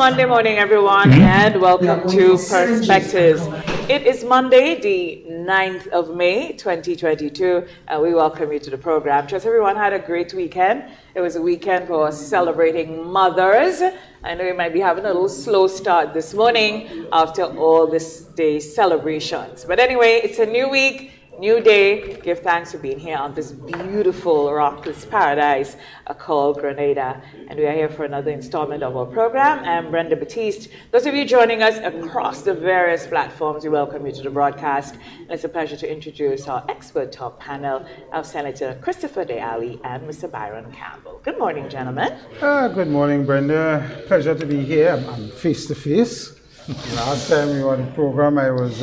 Monday morning, everyone, and welcome to Perspectives. It is Monday, the 9th of May, 2022, and we welcome you to the program. Trust everyone had a great weekend. It was a weekend for celebrating mothers. I know you might be having a little slow start this morning after all this day's celebrations. But anyway, it's a new week. New day. Give thanks for being here on this beautiful rockless paradise called Grenada. And we are here for another installment of our program. I'm Brenda Batiste. Those of you joining us across the various platforms, we welcome you to the broadcast. And it's a pleasure to introduce our expert talk panel of Senator Christopher Deali and Mr. Byron Campbell. Good morning, gentlemen. Good morning, Brenda. Pleasure to be here. I'm face to face. Last time we were on the program, I was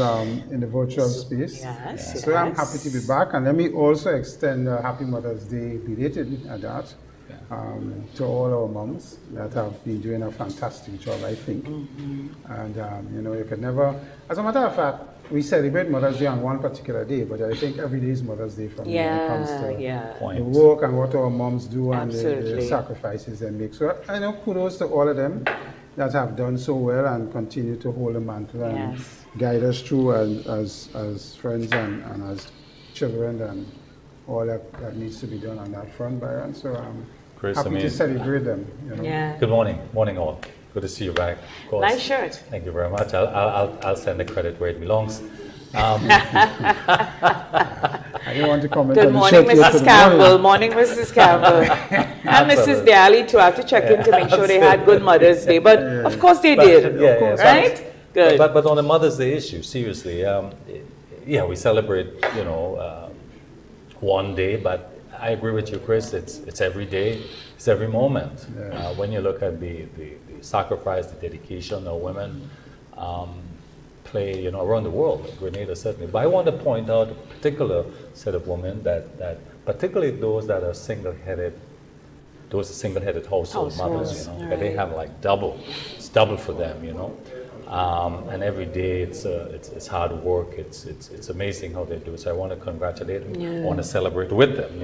in the virtual space. Yes, so I'm happy to be back. And let me also extend a happy Mother's Day belated at that to all our moms that have been doing a fantastic job, I think. And, you can never, as a matter of fact, we celebrate Mother's Day on one particular day, but I think every day is Mother's Day for me when it comes to the work and what our moms do and the sacrifices they make. So I know kudos to all of them that have done so well and continue to hold the mantle and guide us through as friends and as children and all that needs to be done on that front, Byron. So I'm happy to celebrate them. Good morning. Morning all. Good to see you back. Of course. Nice shirt. Thank you very much. I'll send the credit where it belongs. I don't want to comment Good on the morning, shirt Mrs. Campbell. Morning, Mrs. Campbell. And Mrs. Deali too. I have to check in to make sure they had good Mother's Day. But of course they did. Right? Good. But on the Mother's Day issue, seriously, we celebrate, one day, but I agree with you, Chris. It's every day. It's every moment. When you look at the sacrifice, the dedication of women play, around the world, Grenada certainly. But I want to point out a particular set of women that particularly those that are single-headed household mothers, that they have like it's double for them, and every day it's hard work. It's amazing how they do it. So I want to congratulate them. I want to celebrate with them.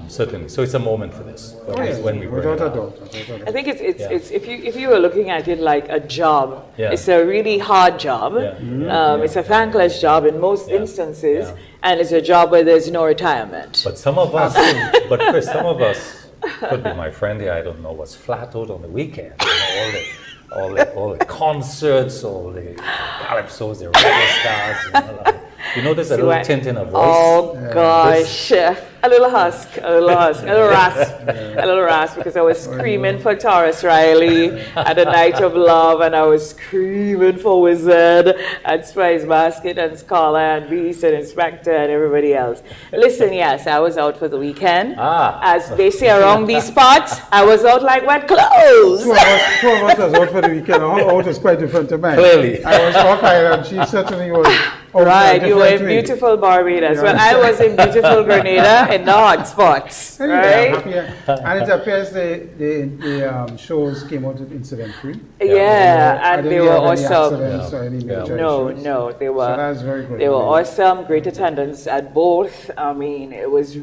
Certainly. So it's a moment for this when we bring it out. I think it's if you were looking at it like a job, it's a really hard job. It's a thankless job in most instances, and it's a job where there's no retirement. But some of us, Chris, some of us could be my friend here. I don't know, was flat out on the weekend. All the concerts, all the calypsos, the reggae stars. There's a little tint in her voice. Oh gosh, a little husk, a little rasp, because I was screaming for Taurus Riley at the Night of Love, and I was screaming for Wizard and Spice Basket and Scholar and Beast and Inspector and everybody else. Listen, yes, I was out for the weekend. As they say around these parts, I was out like wet clothes. Two of us was out for the weekend. Her out was quite different to mine. Clearly. I was off island. She certainly was. Right, you were in beautiful Barbados. Well, I was in beautiful Grenada in the hot spots, right? And it appears the shows came out incident-free. And they were awesome. No, they were. So that's very good. They were awesome. Great attendance at both. I mean, it was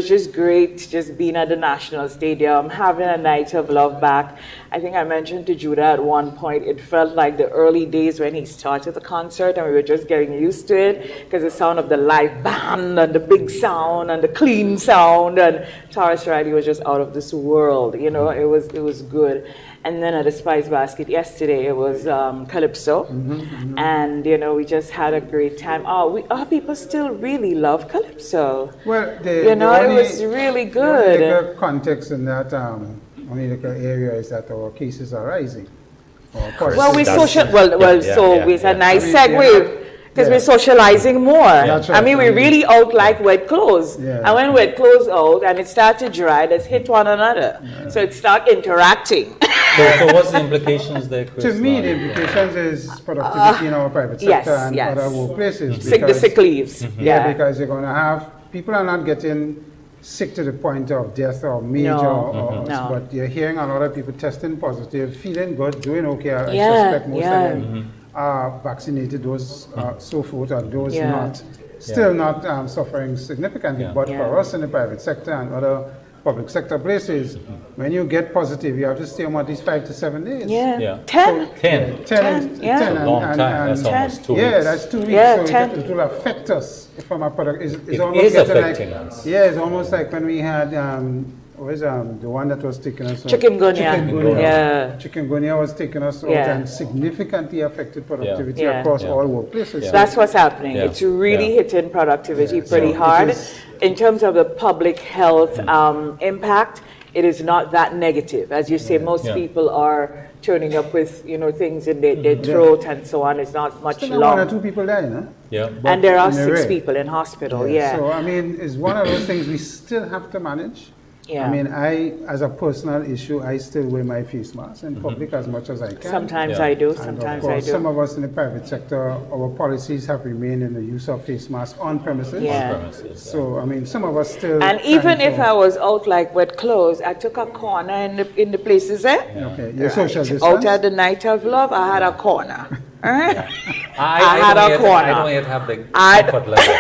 just great just being at the National Stadium, having a Night of Love back. I think I mentioned to Judah at one point, it felt like the early days when he started the concert and we were just getting used to it because the sound of the live band and the big sound and the clean sound, and Taurus Riley was just out of this world. It was good. And then at the Spice Basket yesterday, it was Calypso. And, we just had a great time. People still really love Calypso. Well, it was really good. The context in that only the area is that our cases are rising. Well, it's a nice segue. Because we're socializing more. Right. I mean, we're really out like wet clothes. And when wet clothes out and it starts to dry, let's hit one another. So it start interacting. So what's the implications there, Chris? To me, the implications is productivity in our private sector and other workplaces. The sick leaves. Because you're going to have, people are not getting sick to the point of death or major, but you're hearing a lot of people testing positive, feeling good, doing okay. I suspect most of them are vaccinated, those so forth, and those not, still not suffering significantly. But for us in the private sector and other public sector places, when you get positive, you have to stay home at least 5 to 7 days. Yeah. Yeah. 10. 10. 10, yeah. It's a long time. That's 10. almost 2 yeah, weeks. that's 2 weeks. Yeah, so 10. it will affect us from a product. It's It almost is getting affecting like, us. Yeah, it's almost like when we had the one that was taking us. Chikungunya. Yeah. Chikungunya was taking us out Yeah. and significantly affected productivity Yeah. across Yeah. all workplaces. Yeah. That's what's happening. Yeah. It's really Yeah. hitting productivity Yeah. pretty So hard. it is- In terms of the public health impact, it is not that negative. As you say, most Yeah. people are turning up with, things in their throat and so on. It's not much Still one or long. two people dying, huh? Yeah. And there are in a 6 way. people in hospital, yeah. So, I mean, it's one of those things we still have to manage. Yeah. I mean, as a personal issue, I still wear my face mask in public as much as I can. Sometimes Yeah. I do, And of sometimes I course, do. some of us in the private sector, our policies have remained in the use of face masks on premises. Yeah. Premises, yeah. So, I mean, some of us still. And even trying if to- I was out like with clothes, I took a corner in the places there. Okay, your social distance. Out at the night of love, I had a corner. All right? I had don't a yet- corner. I don't yet have the I- comfort level.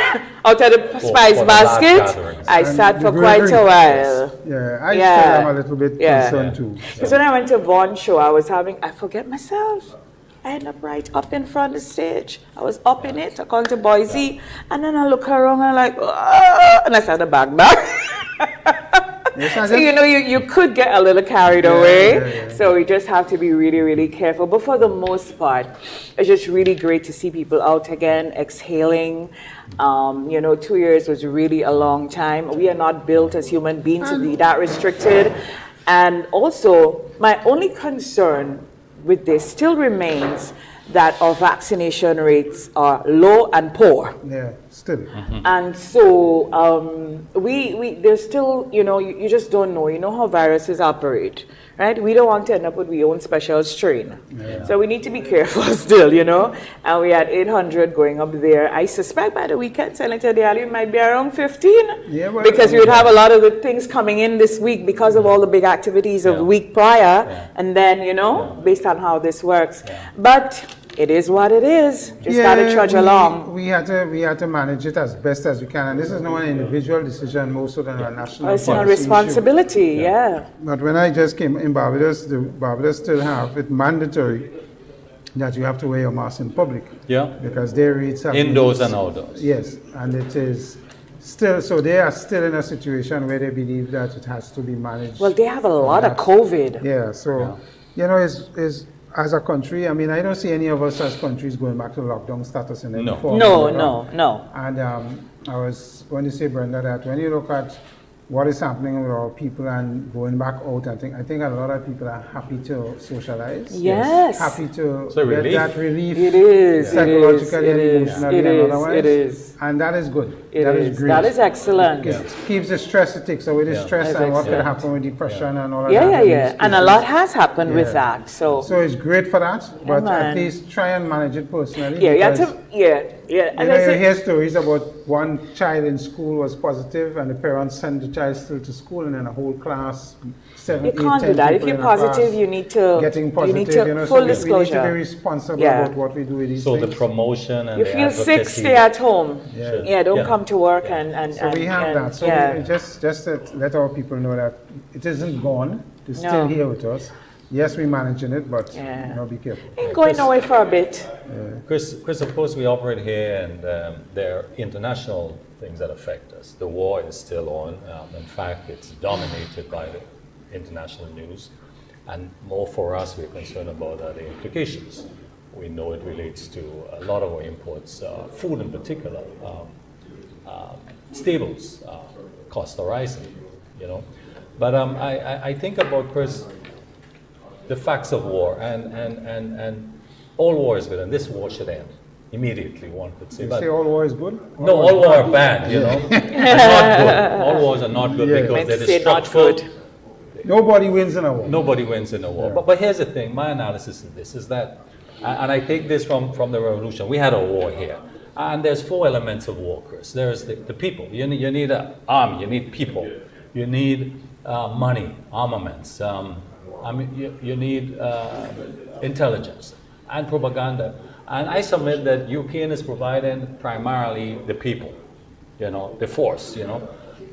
Out at the spice for the large basket, gatherings. I And sat the for quite a grocery. while. Yeah, I Yeah. still am a little bit Yeah. concerned too. Because when I went to Vaughan show, I forget myself. I ended up right up in front of the stage. I was up in it, according to Boise, and then I look around and I'm like, "Ah," and I started back. Yes, I So just- you could get a little carried Yeah, away. yeah, yeah. So we just have to be really, really careful. But for the most part, it's just really great to see people out again, exhaling. 2 years was really a long time. We are not built as human beings to be that restricted. And also, my only concern with this still remains that our vaccination rates are low and poor. Yeah, still. And so there's still, you just don't know. You know how viruses operate, right? We don't want to end up with our own special strain. So we need to be careful still, And we had 800 going up there. I suspect by the weekend, Senator Diallo, it might be around 15. Yeah, well, because we would have a lot of good things coming in this week because of all the big activities of the week prior. Yeah. And then, based on how this works. But it is what it is. Just gotta trudge along. We had to manage it as best as we can, and this is not an individual decision, more so than a national It's a policy issue. responsibility, yeah. But when I just came in Barbados, Barbados still have it mandatory that you have to wear your mask in public. Yeah. Because their rates have Indoors been- and outdoors. Yes, and it is still, so they are still in a situation where they believe that it has to be managed. Well, they have a lot of COVID. Yeah, so, is as a country, I mean, I don't see any of us as countries going back to lockdown status in any No. form. No. And I was going to say, Brenda, that when you look at what is happening with our people and going back out, I think a lot of people are happy to socialize. Yes. Happy to It's a get relief. that relief. It is. Psychologically It and is. emotionally It and is. otherwise. It is. And that is good. It That is. great. That is excellent. It keeps the stress, it takes away the Yeah. stress That's and what could excellent. happen with depression and all of Yeah, that. yeah. And a lot has happened with Yeah. that. So, So it's great for that, but man. at least try and manage it personally. yeah, you have because, to, yeah. You And know, I you say, hear stories about one child in school was positive and the parents sent the child still to school and then a whole class, 7, you 8, can't 10 do that. If people you're in a class positive, you need to, getting positive, you need to, so full we need to disclosure. be responsible Yeah. about what we do with these So the things. promotion and You the feel sick, advocacy- stay at home. Yeah. Yeah, don't Yeah. come to work and So we have and- that. So yeah. we just to let our people know that it isn't gone. It's No. still here with us. Yes, we're managing it, but Yeah. be careful. Ain't going away for a bit. Chris, of course, we operate here, and there are international things that affect us. The war is still on. In fact, it's dominated by the international news. And more for us, we're concerned about the implications. We know it relates to a lot of our imports, food in particular, staples, costs are rising, But I think about, Chris, the facts of war, and all war is good, and this war should end immediately, one could say. You But say all war is good? no, all war are bad, They're not good. All wars are not good Yeah. because Meant they're to say not destructive. good. Nobody wins in a war. Nobody wins in a war. Yeah. But here's the thing, my analysis of this is that, and I take this from the revolution, we had a war here. And there's 4 elements of war, Chris. There's the people. You need an army, you need people. You need money, armaments. You need intelligence and propaganda. And I submit that UKN is providing primarily the people, the force,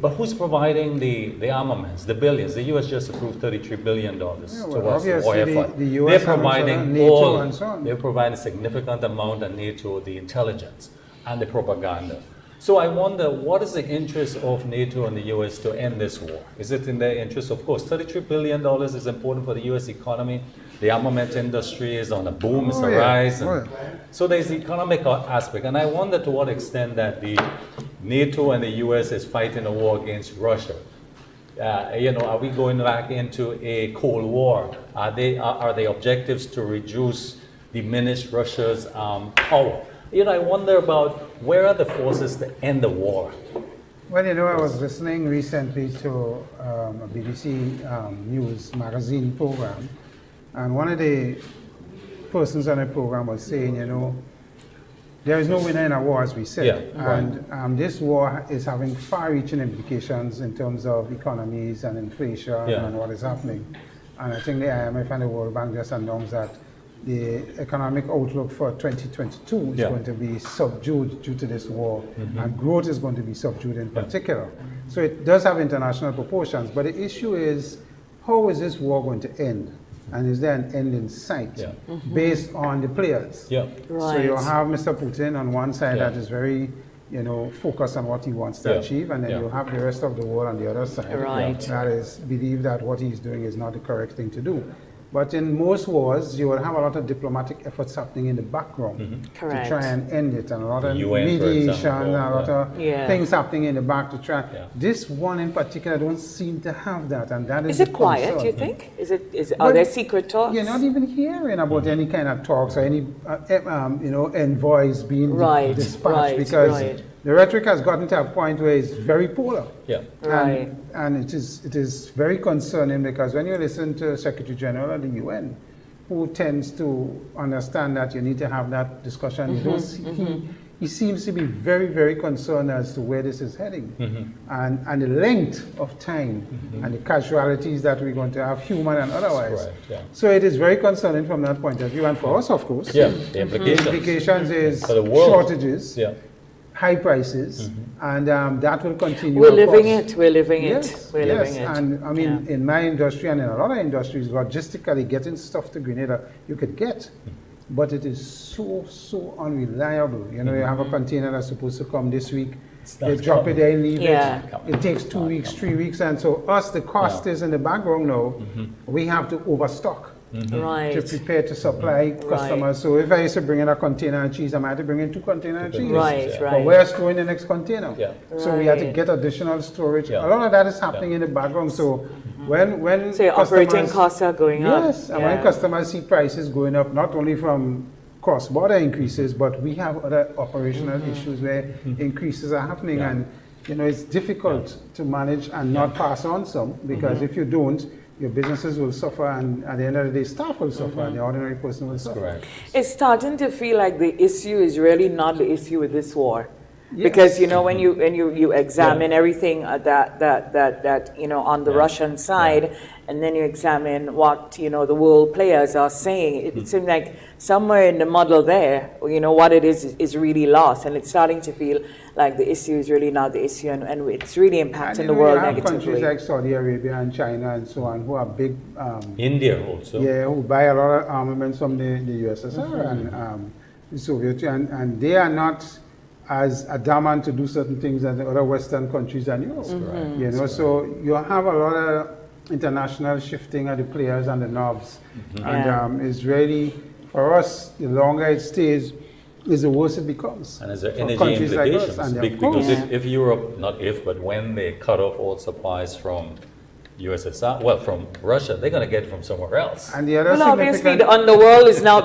But who's providing the armaments, the billions? The U.S. just approved $33 billion towards the war effort. The US They're providing NATO and so on. they're providing a significant amount of NATO, the intelligence and the propaganda. So I wonder, what is the interest of NATO and the U.S. to end this war? Is it in their interest? Of course, $33 billion is important for the U.S. economy. The armament industry is on a boom, it's a rise. So there's the economic aspect. And I wonder to what extent that the NATO and the U.S. is fighting a war against Russia. Are we going back into a Cold War? Are the objectives to diminish Russia's power? I wonder about where are the forces to end the war? Well, I was listening recently to a BBC News magazine program, and one of the persons on the program was saying, there is no winner in a war, as we said. Yeah, and this war is having far-reaching implications in terms of economies and inflation and what is happening. And I think the IMF and the World Bank just announced that the economic outlook for 2022 is going to be subdued due to this war, and growth is going to be subdued in particular. So it does have international proportions, but the issue is, how is this war going to end? And is there an end in sight based on the players? So you have Mr. Putin on one side that is very focused on what he wants to achieve, and then you have the rest of the world on the other side that is believe that what he's doing is not the correct thing to do. But in most wars, you will have a lot of diplomatic efforts happening in the background to try and end it, and a lot of mediation, and a lot of things happening in the back to try. This one in particular don't seem to have that, and that is it quiet, do you think? Are there secret talks? You're not even hearing about any kind of talks or any envoys being dispatched, because the rhetoric has gotten to a point where it's very polar. And it is very concerning, because when you listen to Secretary General of the UN, who tends to understand that you need to have that discussion, he seems to be very, very concerned as to where this is heading, and the length of time and the casualties that we're going to have, human and otherwise. So it is very concerning from that point of view, and for us, of course. The implications is shortages. High prices, and that will continue. We're living it. We're living it. And I mean, in my industry and in a lot of industries, logistically getting stuff to Grenada, you could get, but it is so unreliable. You have a container that's supposed to come this week. They drop it there, leave it. It takes 2 weeks, 3 weeks, and so the cost is in the background now. We have to overstock. To prepare to supply customers. So if I used to bring in a container of cheese, I might have to bring in 2 containers of cheese. But where storing the next container? So we had to get additional storage. A lot of that is happening in the background. So when your operating costs are going up. And when customers see prices going up, not only from cross-border increases, but we have other operational issues where increases are happening, and it's difficult to manage and not pass on some, because if you don't, your businesses will suffer, and at the end of the day, staff will suffer, and the ordinary person will suffer. It's starting to feel like the issue is really not the issue with this war. Because when you examine everything that on the Russian side, and then you examine what the world players are saying, it seems like somewhere in the muddle there, what it is really lost, and it's starting to feel like the issue is really not the issue, and it's really impacting the world negatively. Countries like Saudi Arabia and China and so on, who are big. India also. Who buy a lot of armaments from the USSR and the Soviet Union, and they are not as adamant to do certain things as the other Western countries and Europe. So you have a lot of international shifting of the players and the knobs, and it's really, for us, the longer it stays, is the worse it becomes. And is there energy implications? Because if Europe, not if, but when they cut off all supplies from USSR, from Russia, they're going to get it from somewhere else. And the other obviously the underworld is now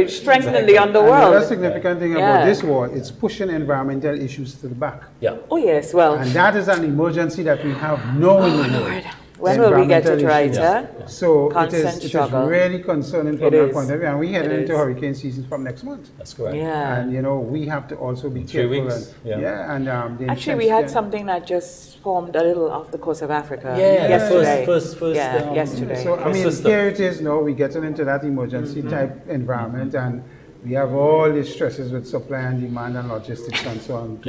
strengthening the underworld. And the other significant thing about this war, it's pushing environmental issues to the back. Oh yes, well. And that is an emergency that we have now in the world. When will we get it right, So it is really concerning from that point of view. And we head into hurricane season from next month. That's correct. And we have to also be careful. 3 weeks. Actually, we had something that just formed a little off the coast of Africa. Yesterday. Yesterday. So here it is now. We're getting into that emergency type environment, and we have all these stresses with supply and demand and logistics and so on.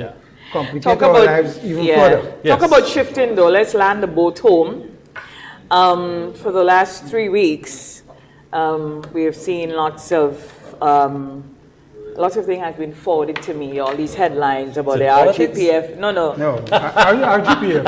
complicate our lives even further. Yes. Talk about shifting though. Let's land the boat home. For the last 3 weeks, we have seen lots of things have been forwarded to me. All these headlines about the RGPF. No. RGPF.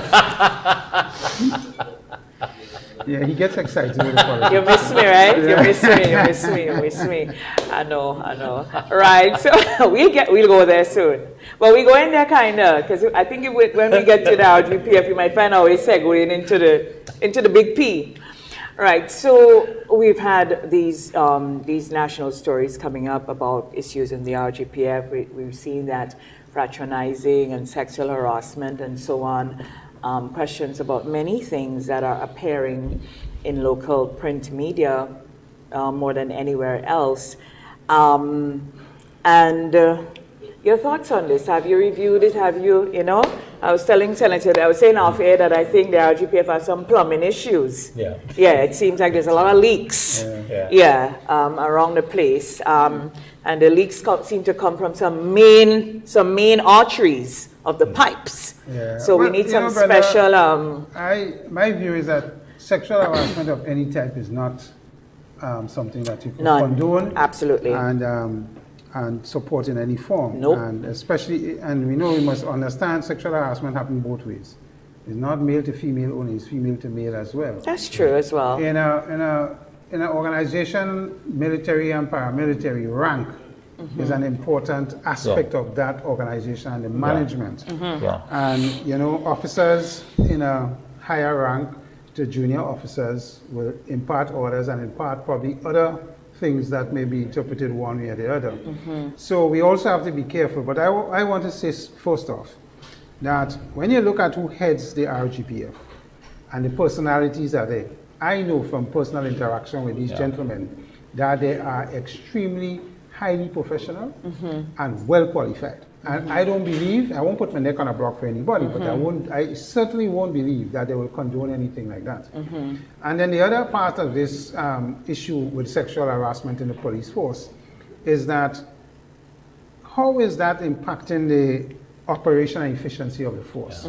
Yeah, he gets excited with the politics. You miss me, right? You miss me. I know. Right, so we'll go there soon. But we go in there kinda, because I think when we get to the RGPF, you might find our way segueing into the big P. Right, so we've had these national stories coming up about issues in the RGPF. We've seen that fraternizing and sexual harassment and so on. Questions about many things that are appearing in local print media more than anywhere else. Your thoughts on this? Have you reviewed it? Have you, I was telling Senator, I was saying off air that I think the RGPF has some plumbing issues. Yeah. Yeah, it seems like there's a lot of leaks. Around the place. And the leaks seem to come from some main arteries of the pipes. Yeah. So we need some special. My view is that sexual harassment of any type is not something that you can condone. Absolutely. And support in any form. Nope. And we know we must understand sexual harassment happens both ways. It's not male to female only; it's female to male as well. That's true as well. In an organization, military and paramilitary rank is an important aspect of that organization and the management. And officers in a higher rank to junior officers will impart orders and impart probably other things that may be interpreted one way or the other. So we also have to be careful. But I want to say first off that when you look at who heads the RGPF and the personalities are there, I know from personal interaction with these gentlemen that they are extremely highly professional and well qualified. And I don't believe, I won't put my neck on a block for anybody, but I certainly won't believe that they will condone anything like that. And then the other part of this issue with sexual harassment in the police force is that how is that impacting the operational efficiency of the force?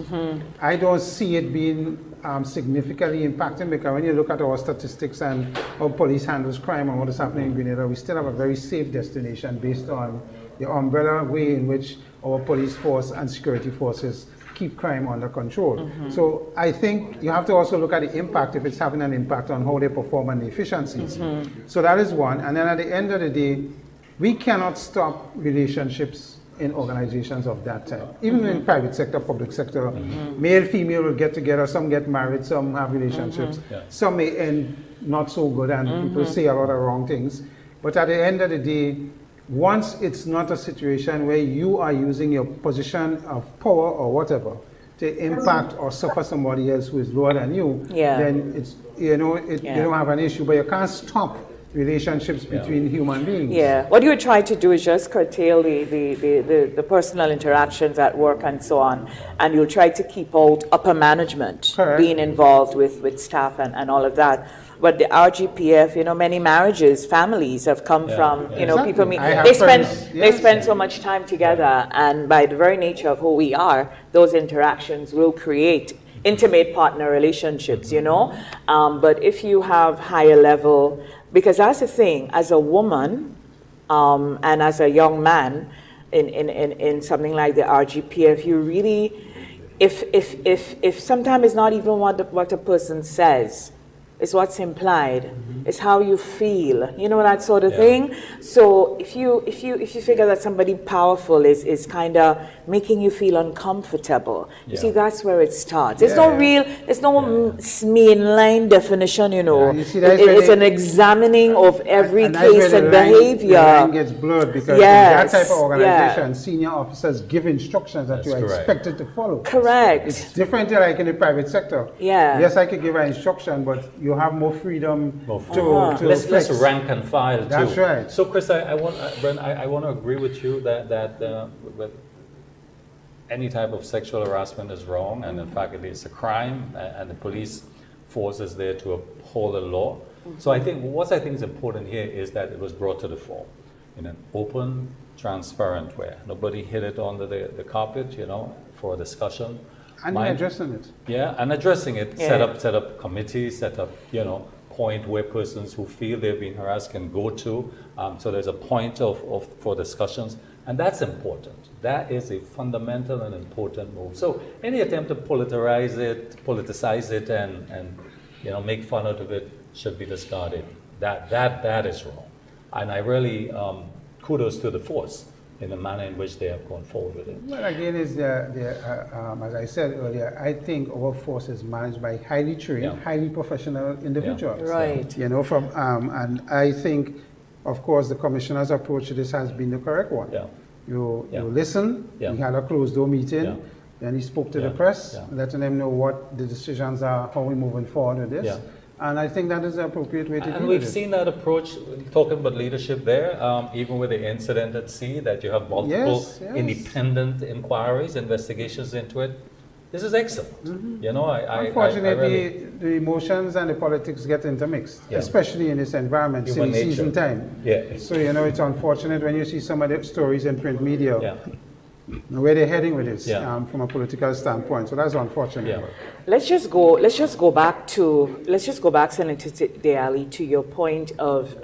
I don't see it being significantly impacting, because when you look at our statistics and how police handles crime and what is happening in Grenada, we still have a very safe destination based on the umbrella way in which our police force and security forces keep crime under control. So I think you have to also look at the impact, if it's having an impact on how they perform and the efficiencies. So that is one. And then at the end of the day, we cannot stop relationships in organizations of that type. Even in private sector, public sector, male, female will get together, some get married, some have relationships, some may end not so good and people say a lot of wrong things. But at the end of the day, once it's not a situation where you are using your position of power or whatever to impact or suffer somebody else who is lower than you, then it's, you don't have an issue, but you can't stop relationships between human beings. Yeah, what you would try to do is just curtail the personal interactions at work and so on, and you'll try to keep out upper management being involved with staff and all of that. But the RGPF, many marriages, families have come from, people meet. They spend so much time together, and by the very nature of who we are, those interactions will create intimate partner relationships, But if you have higher level, because that's the thing, as a woman and as a young man in something like the RGPF, you really, if sometimes it's not even what a person says, it's what's implied. It's how you feel, that sort of thing. So if you figure that somebody powerful is kind of making you feel uncomfortable, you see, that's where it starts. It's no mainline definition, it's an examining of every case and behavior. The line gets blurred because in that type of organization, senior officers give instructions that you are expected to follow. Correct. It's different like in the private sector. Yes, I could give an instruction, but you have more freedom to let's rank and file too. That's right. So Chris, I want to agree with you that with any type of sexual harassment is wrong, and in fact it is a crime, and the police force is there to uphold the law. So I think what I think is important here is that it was brought to the fore. in an open, transparent way. Nobody hid it under the carpet, you know, for a discussion. And you're addressing it. Yeah, and addressing it. Yeah. Set up committees, set up, you know, point where persons who feel they've been harassed can go to. So there's a point for discussions, and that's important. That is a fundamental and important move. So any attempt to politicize it, and you know, make fun out of it should be discarded. That is wrong. And I really kudos to the force in the manner in which they have gone forward with it. Well, again, as I said earlier, I think our force is managed by highly trained, highly professional individuals. Right. You know, and I think, of course, the commissioner's approach to this has been the correct one. Yeah. You listen. Yeah. We had a closed door meeting. Yeah. Then he spoke to the press, letting them know what the decisions are, how we're moving forward with this. Yeah. And I think that is the appropriate way to do it. And we've seen that approach, talking about leadership there, even with the incident at sea, that you have multiple independent inquiries, investigations into it. This is excellent. Mm-hmm. You know, Unfortunately, the emotions and the politics get intermixed, especially in this environment, Human silly nature. season time. Yeah. So, you know, it's unfortunate when you see some of the stories in print media, where they're heading with this from a political standpoint. So that's unfortunate. Yeah. Let's just go back, Senator Daly, to your point of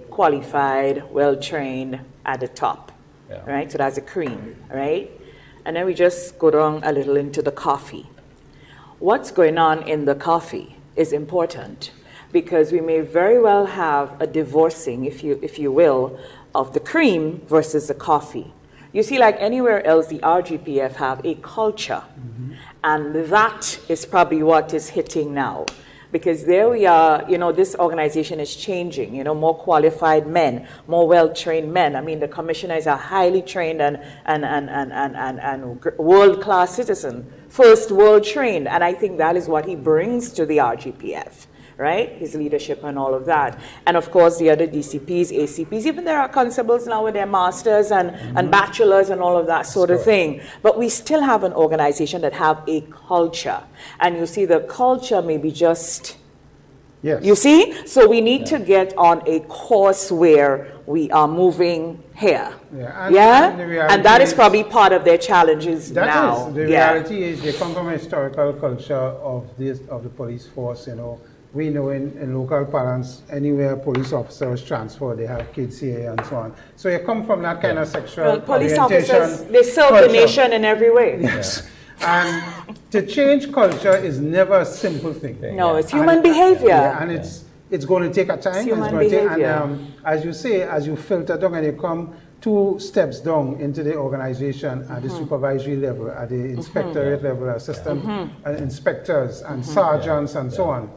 qualified, well-trained at the top, right? So that's a cream, right? And then we just go down a little into the coffee. What's going on in the coffee is important, because we may very well have a divorcing, if you will, of the cream versus the coffee. You see, like anywhere else, the RGPF have a culture, and that is probably what is hitting now. Because there we are, you know, this organization is changing, you know, more qualified men, more well-trained men. I mean, the commissioner is a highly trained and world-class citizen, first world-trained, and I think that is what he brings to the RGPF. Right? His leadership and all of that. And of course, the other DCPs, ACPs, even there are constables now with their masters and bachelors and all of that sort of thing. But we still have an organization that have a culture. And you see, the culture may be just, you see? So we need to get on a course where we are moving here. And that is probably part of their challenges now. The reality is they come from a historical culture of the police force, you know. We know in local parents, anywhere police officers transfer, they have kids here and so on. So you come from that kind of sexual police orientation. Officers, they serve the nation in every way. Yes. And to change culture is never a simple thing. No, it's human behavior. And it's going to take a time. It's human behavior. As you say, as you filter down and you come 2 steps down into the organization at the supervisory level, at the inspectorate level, assistant inspectors and sergeants and so on.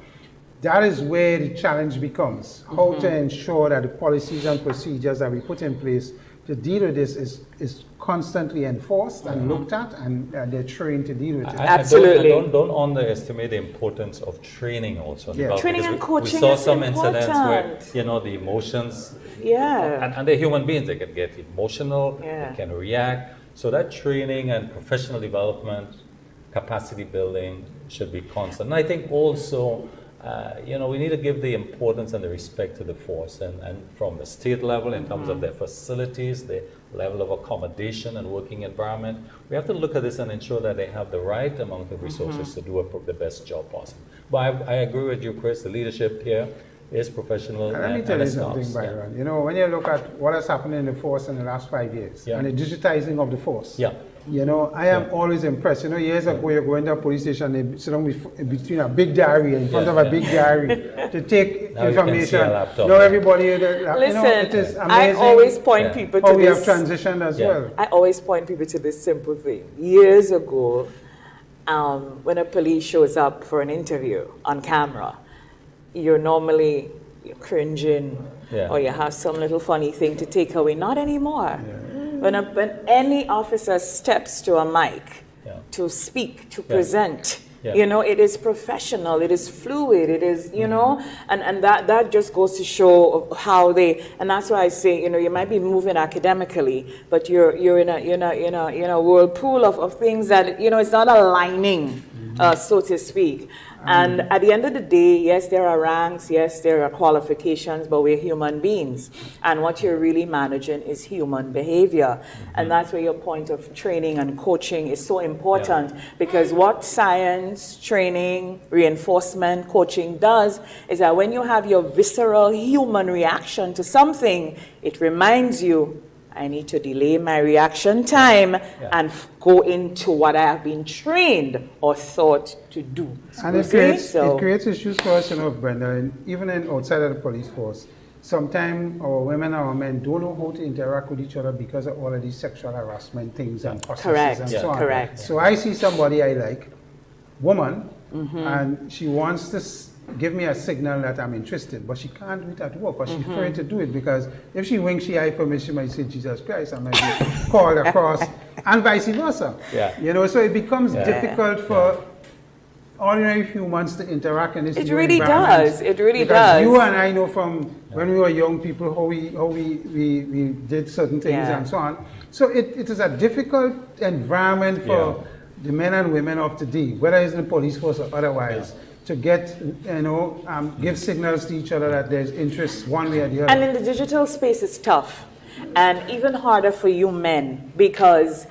That is where the challenge becomes. How to ensure that the policies and procedures that we put in place to deal with this is constantly enforced and looked at, and they're trained to deal with it. Absolutely. Don't underestimate the importance of training also. Training and coaching we saw is some important. incidents where, you know, the emotions, and they're human beings, they can get emotional, they can react. So that training and professional development, capacity building should be constant. And I think also, you know, we need to give the importance and the respect to the force, and from the state level in terms of their facilities, the level of accommodation and working environment. We have to look at this and ensure that they have the right amount of resources to do the best job possible. But I agree with you, Chris, the leadership here is professional. Let me tell you something, Byron. You know, when you look at what has happened in the force in the last 5 years, and the digitizing of the force, you know, I am always impressed. You know, years ago, you go into a police station, they sit down between a big diary, in front of a big diary, to take now information. You Now everybody, Listen, you know, it is amazing. I always point people to how we have this. transitioned as well. I always point people to this simple thing. Years ago, when a police shows up for an interview on camera, you're normally cringing, or you have some little funny thing to take away. Not anymore. When any officer steps to a mic to speak, to present, you know, it is professional, it is fluid, it is, you know, and that just goes to show how they, and that's why I say, you know, you might be moving academically, but you're in a whirlpool of things that, you know, it's not aligning, so to speak. And at the end of the day, yes, there are ranks, yes, there are qualifications, but we're human beings. And what you're really managing is human behavior. And that's where your point of training and coaching is so important, because what science, training, reinforcement, coaching does is that when you have your visceral human reaction to something, it reminds you, I need to delay my reaction time and go into what I have been trained or thought to do. And it creates issues for us, Brenda, and even outside of the police force. Sometimes our women and our men don't know how to interact with each other because of all of these sexual harassment things and processes and so on. Correct. So I see somebody I like, woman, and she wants to give me a signal that I'm interested, but she can't do it at work, or she's afraid to do it because if she winks she eye for me, she might say, Jesus Christ, I might be called across, and vice versa. So it becomes difficult for ordinary humans to interact in this It new really environment. does. It really because does. You and I know from when we were young people how we did certain things and so on. So it is a difficult environment for the men and women of today, whether it's in the police force or otherwise, to get, give signals to each other that there's interest one way or the other. And in the digital space, it's tough. And even harder for you men, because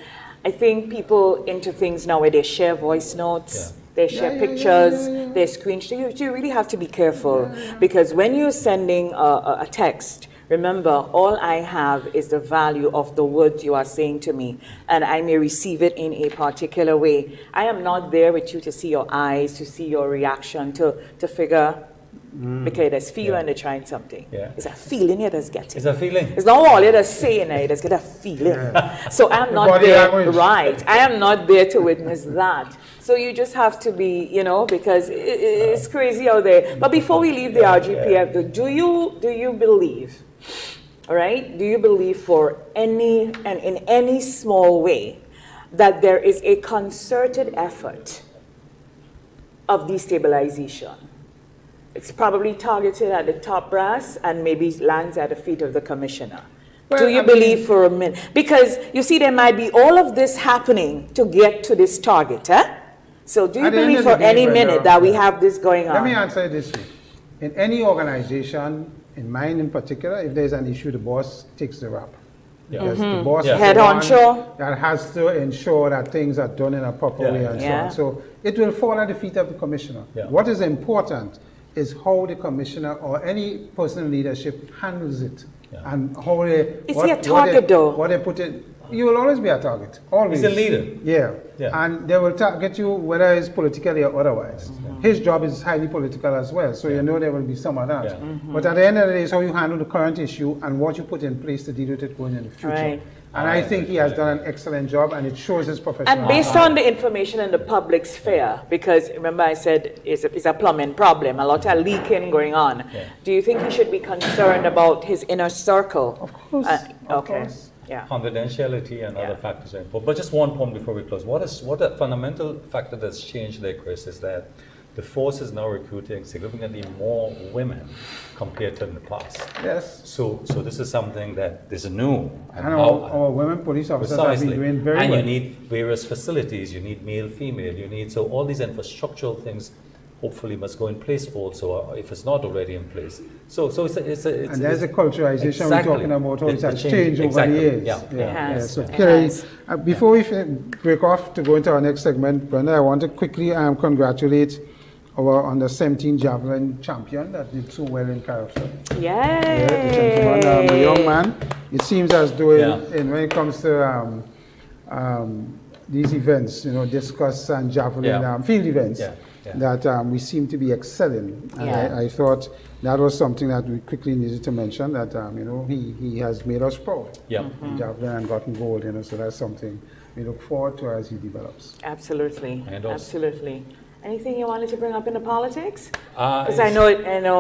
I think people into things now where they share voice notes, they share pictures, they screenshot. You really have to be careful, because when you're sending a text, remember, all I have is the value of the words you are saying to me, and I may receive it in a particular way. I am not there with you to see your eyes, to see your reaction, to figure, okay, there's feeling they're trying something. It's a feeling you're just getting. It's a feeling. It's not all you're just saying, you just get a feeling. So I'm not there, right, I am not there to witness that. So you just have to be, because it's crazy out there. But before we leave the RGPF, do you believe, all right, do you believe for any, and in any small way, that there is a concerted effort of destabilization? It's probably targeted at the top brass and maybe lands at the feet of the commissioner. Well, do you believe for a minute? Because you see, there might be all of this happening to get to this target, eh? So do you believe for any minute that we have this going on? Let me answer it this way. In any organization, in mine in particular, if there's an issue, the boss takes the rap. Because the boss is head the one honcho that has to ensure that things are done in a proper way and so on. So it will fall at the feet of the commissioner. What is important is how the commissioner or any person in leadership handles it. And how they... Is he a target though? What they put in. You will always be a target. Always. He's a leader. Yeah. And they will target you whether it's politically or otherwise. His job is highly political as well, so you know there will be some of that. But at the end of the day, it's how you handle the current issue and what you put in place to deal with it going in the future. Right. And I think he has done an excellent job, and it shows his professionalism. And based on the information in the public sphere, because remember I said it's a plumbing problem, a lot of leaking going on. Do you think he should be concerned about his inner circle? Of course. Of course. Confidentiality and other factors are important. But just one point before we close. What a fundamental factor that's changed there, Chris, is that the force is now recruiting significantly more women compared to in the past. Yes. So this is something that is new. And our women police officers have been doing very well. And you need various facilities. You need male, female. You need, so all these infrastructural things hopefully must go in place also, if it's not already in place. So it's and there's a culturalization we're talking about, how it has changed over the years. So Kerry, before we break off to go into our next segment, Brenda, I want to quickly congratulate our under-17 javelin champion that did so well in Carriacou. Yay! The young man. It seems as though when it comes to these events, discus and javelin field events, that we seem to be excelling. And I thought that was something that we quickly needed to mention, that he has made us proud in javelin and gotten gold, so that's something we look forward to as he develops. Absolutely. Absolutely. Anything you wanted to bring up in the politics? Because I know.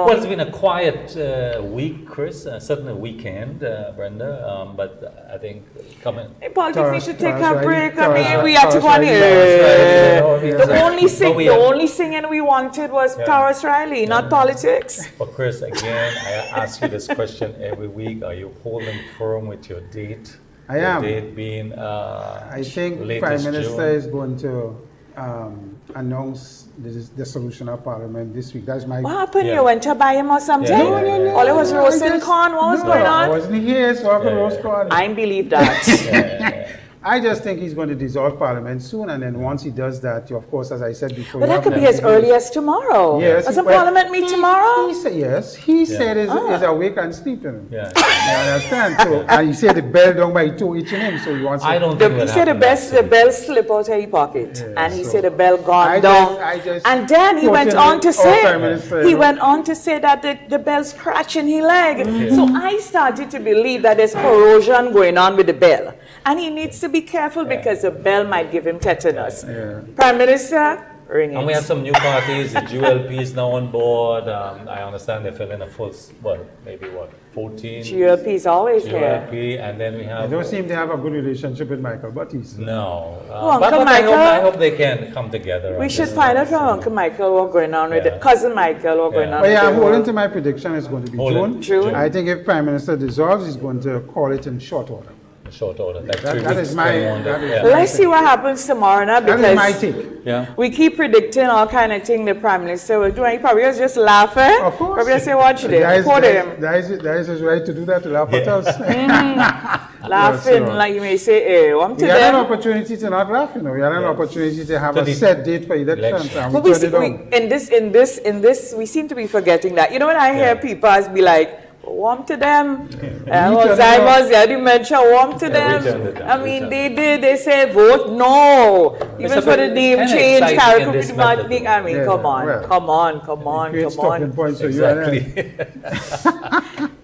Well, it's been a quiet week, Chris. Certainly a weekend, Brenda. But I think coming. Politics needs to take a break. I mean, we had to go on here. The only singing we wanted was Taurus Riley, not politics. But Chris, again, I ask you this question every week: are you holding firm with your date? I am. Date being I think Prime Minister is going to announce the solution of Parliament this week. That's my. What happened? Yeah. You went to buy him or something? Yeah, yeah, yeah, yeah. All it was I roasting just- corn. What was no, going I on? wasn't here, so I could roast corn. I ain't believe that. I just think he's going to dissolve Parliament soon, and then once he does that, of course, as I said before. But you that have could be them as to- early as tomorrow. Yes. Doesn't well, Parliament meet tomorrow? He said yes. He said he's awake and sleeping. Yeah. You understand? So, and he said the bell down by 2 itching him, so he wants. I don't The, think he that said the happened bell actually. slip out of his pocket, Yeah, and he so- said the bell gone I down. just And then he went quoted on to our Prime Minister, say, he you know. went on to say that the bell scratching his leg. So I started to believe that there's corrosion going on with the bell, and he needs to be careful because the bell might give him tetanus. Yeah. Prime Minister, ring it. And we have some new parties. The GLP is now on board. I understand they're filling a full, maybe 14. GLP is always here. GLP, and then we I have. don't seem to have a good relationship with Michael Baptiste. No. Well, but Uncle I hope, Michael- I hope they can come together. We on should this. find out from Uncle Michael what's going on with Yeah. it. Cousin Michael what's going Yeah. on But with yeah, I'm the holding whole- to my prediction. It's going to be Hold it. June. June. I think if Prime Minister dissolves, he's going to call it in short order. In short order. Like That- 3 that weeks. is my- 21 that days. is Yeah. my- Let's see what happens tomorrow now, That is my because take. Yeah. we keep predicting all kind of thing the Prime Minister will do, and he probably was just laughing. Of course. Probably just say, watch That them, is- quote that him. is- that is his right to do that, to laugh at us. Laughing, Yes, like you may say, hey, I'm to We had an them. opportunity to not laugh, you know. We had an opportunity to have To a the set date for elections, election. and But we we, turned see, it down. in this, we seem to be forgetting that. You know, when I hear Yeah. people as be like, warm to them. We turned it down. Alzheimer's, yeah, dementia, warm to Yeah, we them. turned it down. I We mean, turned they say vote no. Even It's for the it's name kinda change, exciting in carriacou this to method, Martinique. I mean, Yeah, come on, well, come on, come on, Great come on. talking points for you and I. Exactly.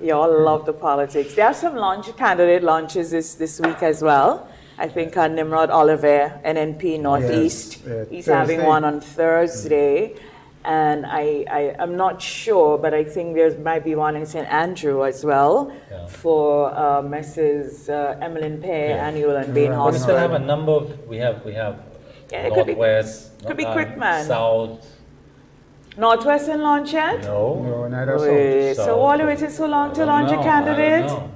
You all love the politics. There are some candidate launches this week as well. I think Nimrod Oliver, NNP Northeast, Yes, he's having Thursday. one on Thursday. And I'm not sure, but I think there might be one in St. Andrew as well Yeah. for Mrs. Emmeline Pear, Yeah. Annual and Bain But we still have a Hospital. number of, we have Yeah, it could be- Northwest. could be quick, man. South, Northwestern launch yet? no. No, neither so. Wait, so South. why do waited so long to launch a No, I candidate? don't know.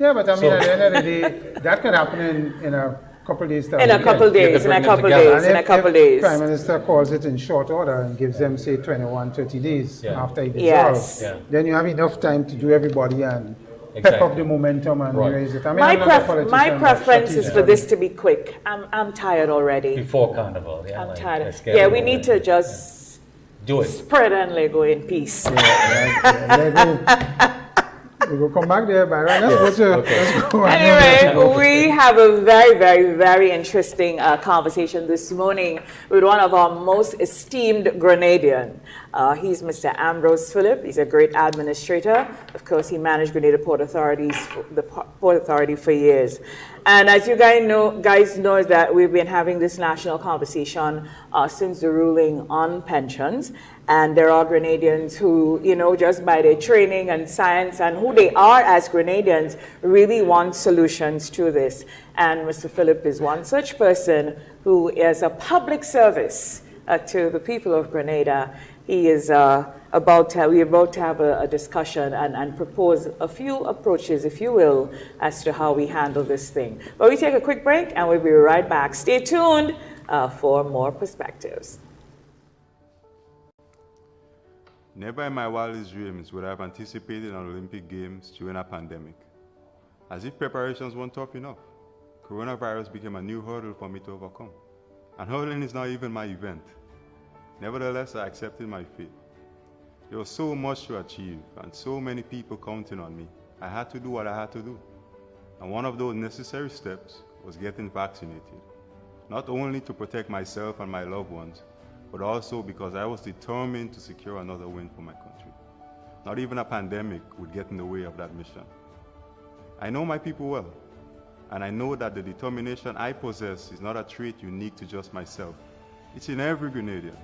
Yeah, but I mean, So- at the end of the day, that could happen in a couple days. In a couple You days, could in a bring them couple together. days, in a couple If days. Prime Minister calls it in short order and gives them, say, 21, 30 days Yeah. after he Yes. dissolves, Yeah. then you have enough time to do everybody and pep Exactly. up the momentum and Right. raise it. I mean, My, I'm not a politician, my but preference is strategic. for this to be quick. I'm tired already. Before Carnival, yeah. I'm like, tired. let's get Yeah, it we over need with. to just Do it. spread and let go in peace. We will come back there, Byron. Let's go. Let's go. Anyway, we have a very, very, very interesting conversation this morning with one of our most esteemed Grenadian. He's Mr. Ambrose Phillip. He's a great administrator. Of course, he managed Grenada Port Authority for years. And as you guys know is that we've been having this national conversation since the ruling on pensions. And there are Grenadians who, you know, just by their training and science and who they are as Grenadians, really want solutions to this. And Mr. Phillip is one such person who is a public service to the people of Grenada. He is we're about to have a discussion and propose a few approaches, if you will, as to how we handle this thing. But we take a quick break and we'll be right back. Stay tuned for more perspectives. Never in my wildest dreams would I have anticipated an Olympic Games during a pandemic. As if preparations weren't tough enough, coronavirus became a new hurdle for me to overcome. And hurdling is not even my event. Nevertheless, I accepted my fate. There was so much to achieve and so many people counting on me. I had to do what I had to do. And one of those necessary steps was getting vaccinated. Not only to protect myself and my loved ones, but also because I was determined to secure another win for my country. Not even a pandemic would get in the way of that mission. I know my people well, and I know that the determination I possess is not a trait unique to just myself. It's in every Grenadian,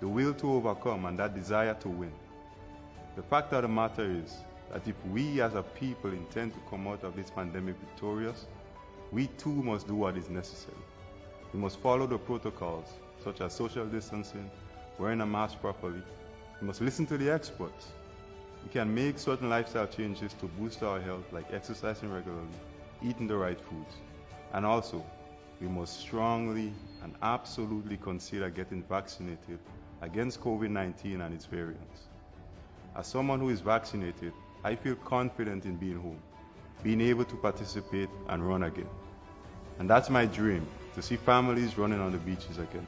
the will to overcome and that desire to win. The fact of the matter is that if we as a people intend to come out of this pandemic victorious, we too must do what is necessary. We must follow the protocols such as social distancing, wearing a mask properly. We must listen to the experts. We can make certain lifestyle changes to boost our health, like exercising regularly, eating the right foods. And also, we must strongly and absolutely consider getting vaccinated against COVID-19 and its variants. As someone who is vaccinated, I feel confident in being home, being able to participate and run again. And that's my dream, to see families running on the beaches again,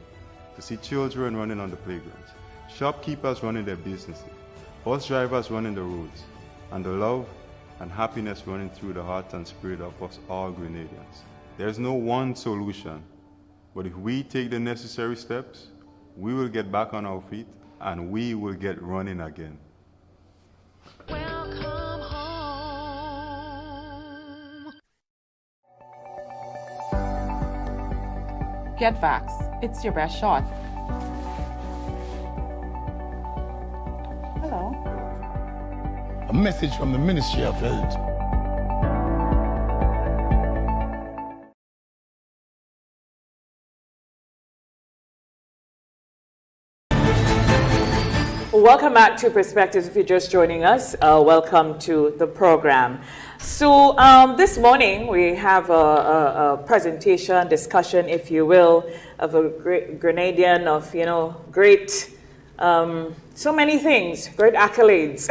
to see children running on the playgrounds, shopkeepers running their businesses, bus drivers running the roads, and the love and happiness running through the heart and spirit of us all Grenadians. There's no one solution, but if we take the necessary steps, we will get back on our feet and we will get running again. Welcome home. Get Vax. It's your best shot. Hello. A message from the Ministry of Health. Welcome back to Perspectives. If you're just joining us, welcome to the program. So this morning we have a presentation, discussion, if you will, of a great Grenadian of, great, so many things, great accolades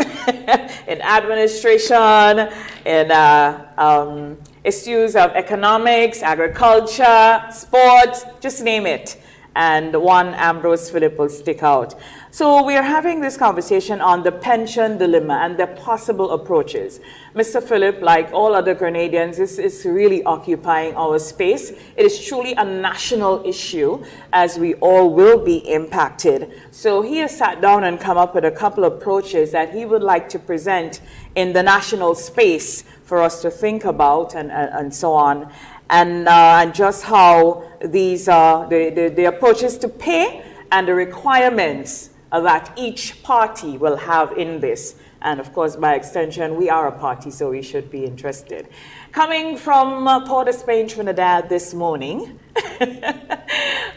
in administration, in issues of economics, agriculture, sports, just name it. And one, Ambrose Philip, will stick out. So we are having this conversation on the pension dilemma and the possible approaches. Mr. Philip, like all other Grenadians, this is really occupying our space. It is truly a national issue, as we all will be impacted. So he has sat down and come up with a couple of approaches that he would like to present in the national space for us to think about and so on. And just how these are the approaches to pay and the requirements that each party will have in this. And of course, by extension, we are a party, so we should be interested. Coming from Port of Spain, Trinidad this morning,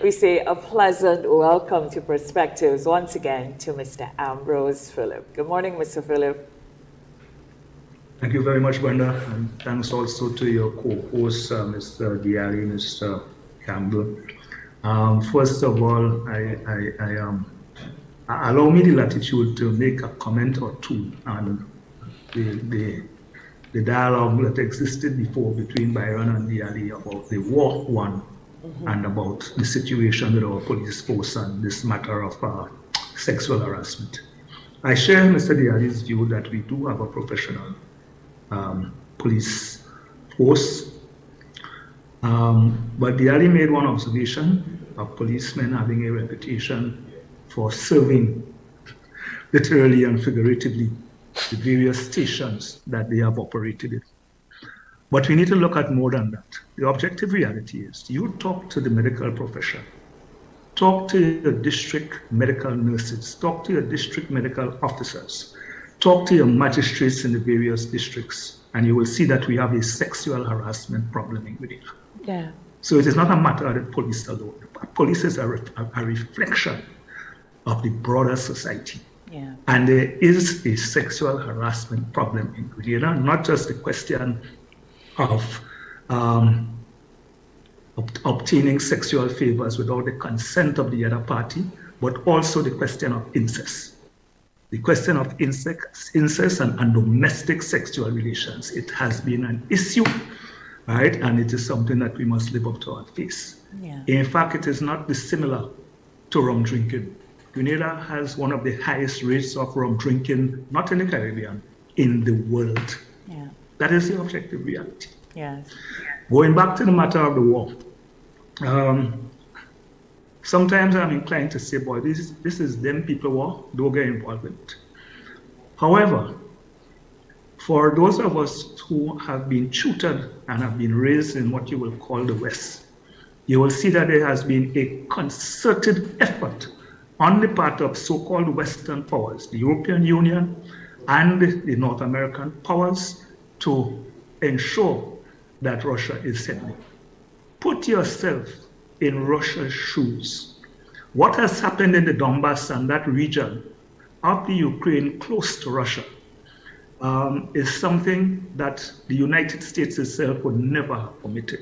we say a pleasant welcome to Perspectives once again to Mr. Ambrose Philip. Good morning, Mr. Philip. Thank you very much, Brenda, and thanks also to your co-hosts, Mr. Diari and Mr. Campbell. First of all, allow me the latitude to make a comment or two on the dialogue that existed before between Byron and Diari about the war one and about the situation with our police force and this matter of sexual harassment. I share Mr. Diari's view that we do have a professional police force. But Diari made one observation of policemen having a reputation for serving, literally and figuratively, the various stations that they have operated in. But we need to look at more than that. The objective reality is you talk to the medical profession, talk to your district medical nurses, talk to your district medical officers, talk to your magistrates in the various districts, and you will see that we have a sexual harassment problem in Grenada. Yeah. So it is not a matter of the police alone. Police is a reflection of the broader society. Yeah. And there is a sexual harassment problem in Grenada, not just the question of obtaining sexual favors without the consent of the other party, but also the question of incest. The question of incest and domestic sexual relations, it has been an issue, right? And it is something that we must live up to our face. Yeah. In fact, it is not dissimilar to rum drinking. Grenada has one of the highest rates of rum drinking, not in the Caribbean, in the world. Yeah. That is the objective reality. Yes. Going back to the matter of the war, sometimes I'm inclined to say, boy, this is them people war, don't get involved in it. However, for those of us who have been tutored and have been raised in what you will call the West, you will see that there has been a concerted effort on the part of so-called Western powers, the European Union and the North American powers, to ensure that Russia is settling. Put yourself in Russia's shoes. What has happened in the Donbass and that region of the Ukraine close to Russia is something that the United States itself would never have permitted.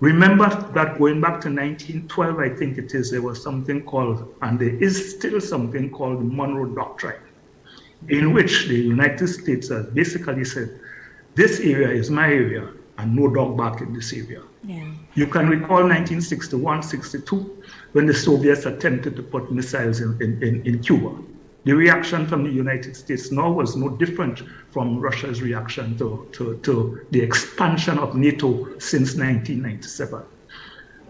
Remember that going back to 1912, I think it is, there was something called, and there is still something called the Monroe Doctrine, in which the United States has basically said, this area is my area and no dog bark in this area. Yeah. You can recall 1961, 62, when the Soviets attempted to put missiles in Cuba. The reaction from the United States now was no different from Russia's reaction to the expansion of NATO since 1997.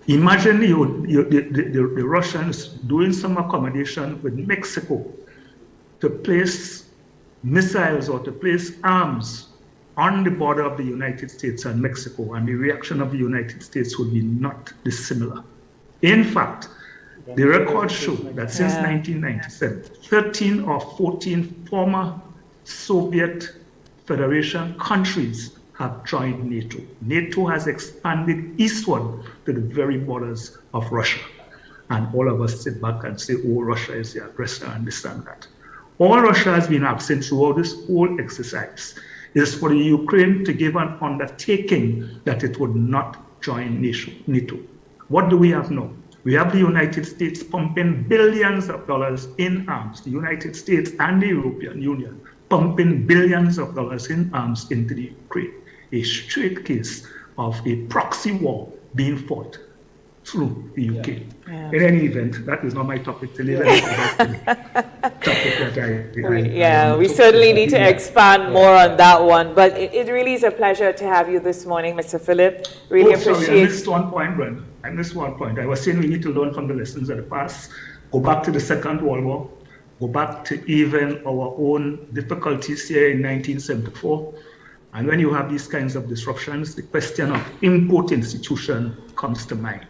Imagine the Russians doing some accommodation with Mexico to place missiles or to place arms on the border of the United States and Mexico, and the reaction of the United States would be not dissimilar. In fact, the records show that since 1997, 13 or 14 former Soviet Federation countries have joined NATO. NATO has expanded eastward to the very borders of Russia. And all of us sit back and say, oh, Russia is the aggressor, and this and that. All Russia has been absent throughout this whole exercise is for the Ukraine to give an undertaking that it would not join NATO. What do we have now? We have the United States pumping billions of dollars in arms, the United States and the European Union pumping billions of dollars in arms into the Ukraine. A straight case of a proxy war being fought through the UK. Yeah. In any event, that is not my topic today. We certainly need to expand more on that one. But it really is a pleasure to have you this morning, Mr. Philip. Really appreciate. I missed one point, Brenda. I missed one point. I was saying we need to learn from the lessons of the past, go back to the Second World War, go back to even our own difficulties here in 1974. And when you have these kinds of disruptions, the question of import institution comes to mind.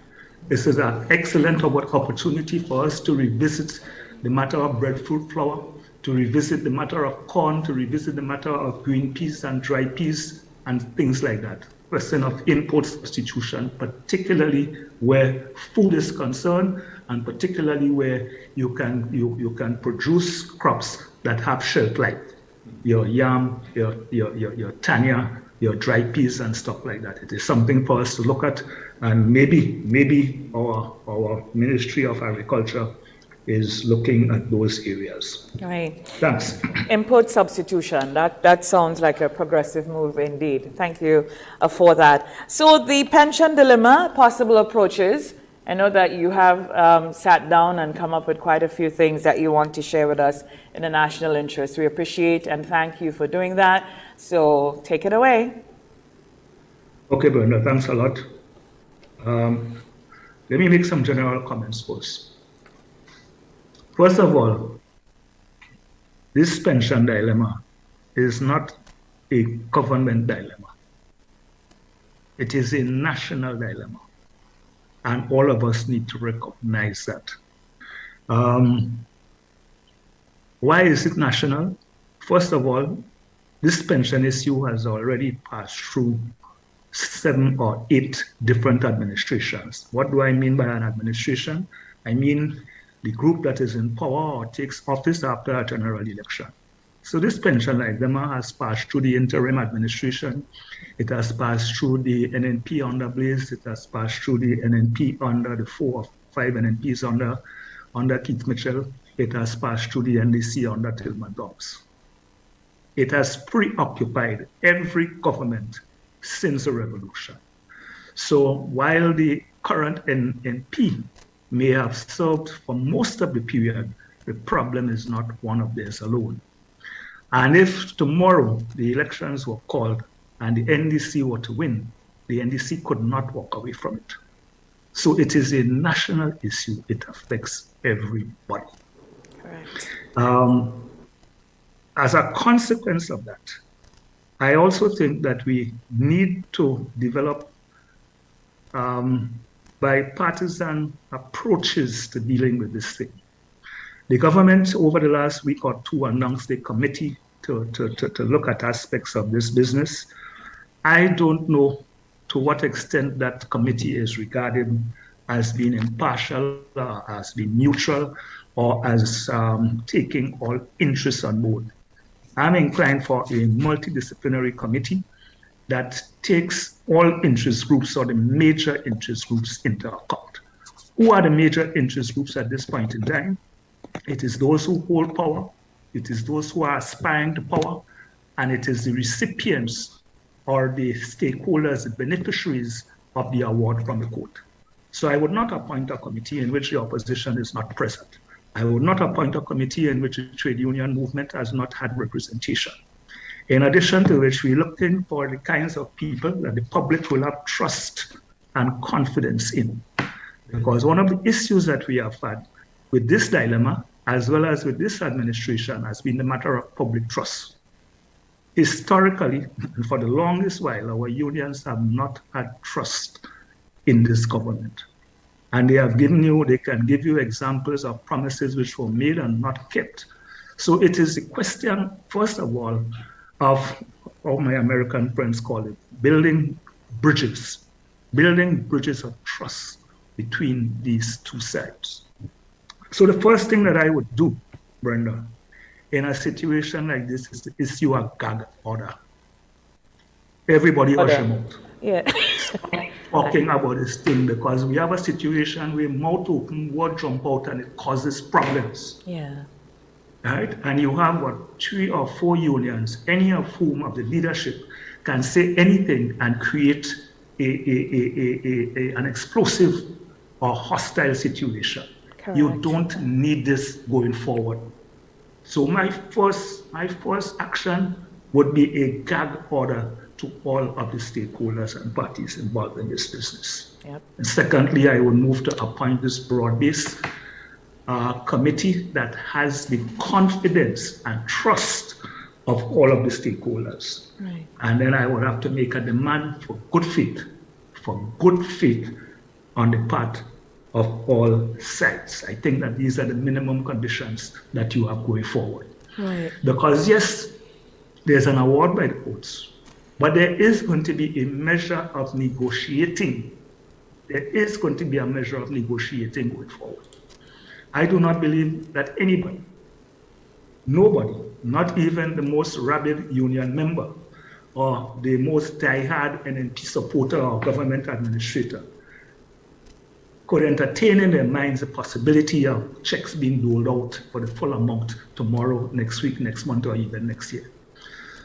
This is an excellent opportunity for us to revisit the matter of breadfruit flour, to revisit the matter of corn, to revisit the matter of green peas and dry peas and things like that. Question of import substitution, particularly where food is concerned, and particularly where you can produce crops that have shelf life. Your yam, your tanya, your dry peas and stuff like that. It is something for us to look at, and maybe our Ministry of Agriculture is looking at those areas. Right. Thanks. Import substitution, that sounds like a progressive move indeed. Thank you for that. So the pension dilemma, possible approaches. I know that you have sat down and come up with quite a few things that you want to share with us in the national interest. We appreciate and thank you for doing that. So take it away. Okay, Brenda, thanks a lot. Let me make some general comments first. First of all, this pension dilemma is not a government dilemma. It is a national dilemma. And all of us need to recognize that. Why is it national? First of all, this pension issue has already passed through 7 or 8 different administrations. What do I mean by an administration? I mean the group that is in power or takes office after a general election. So this pension dilemma has passed through the interim administration. It has passed through the NNP under Blaze. It has passed through the NNP under the 4 or 5 NNPs under Keith Mitchell. It has passed through the NDC under Tillman Dobbs. It has preoccupied every government since the revolution. So while the current NNP may have served for most of the period, the problem is not one of theirs alone. And if tomorrow the elections were called and the NDC were to win, the NDC could not walk away from it. So it is a national issue. It affects everybody. Correct. As a consequence of that, I also think that we need to develop bipartisan approaches to dealing with this thing. The government over the last week or two announced a committee to look at aspects of this business. I don't know to what extent that committee is regarded as being impartial, as being neutral, or as taking all interests on board. I'm inclined for a multidisciplinary committee that takes all interest groups or the major interest groups into account. Who are the major interest groups at this point in time? It is those who hold power, it is those who are aspiring to power, and it is the recipients or the stakeholders, the beneficiaries of the award from the court. So I would not appoint a committee in which the opposition is not present. I would not appoint a committee in which the trade union movement has not had representation. In addition to which, we're looking for the kinds of people that the public will have trust and confidence in. Because one of the issues that we have had with this dilemma, as well as with this administration, has been the matter of public trust. Historically, and for the longest while, our unions have not had trust in this government. And they can give you examples of promises which were made and not kept. So it is a question, first of all, of what my American friends call it, building bridges of trust between these two sides. So the first thing that I would do, Brenda, in a situation like this is to issue a gag order. Everybody hush your mouth. Yeah. Stop talking about this thing, because we have a situation where mouth open, word jump out, and it causes problems. Yeah. Right? And you have 3 or 4 unions, any of whom of the leadership can say anything and create an explosive or hostile situation. Correct. You don't need this going forward. So my first action would be a gag order to all of the stakeholders and parties involved in this business. Yep. And secondly, I would move to appoint this broad-based committee that has the confidence and trust of all of the stakeholders. Right. And then I would have to make a demand for good faith on the part of all sides. I think that these are the minimum conditions that you have going forward. Right. Because yes, there's an award by the courts, but there is going to be a measure of negotiating. There is going to be a measure of negotiating going forward. I do not believe that nobody, not even the most rabid union member or the most diehard NNP supporter or government administrator, could entertain in their minds the possibility of checks being doled out for the full amount tomorrow, next week, next month, or even next year.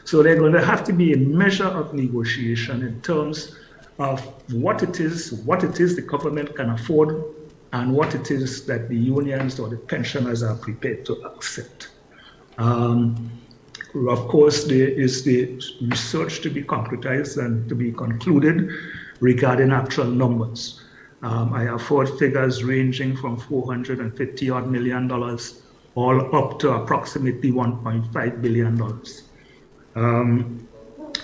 So there's going to have to be a measure of negotiation in terms of what it is the government can afford and what it is that the unions or the pensioners are prepared to accept. Of course, there is the research to be concretized and to be concluded regarding actual numbers. I have heard figures ranging from $450 odd million all up to approximately $1.5 billion.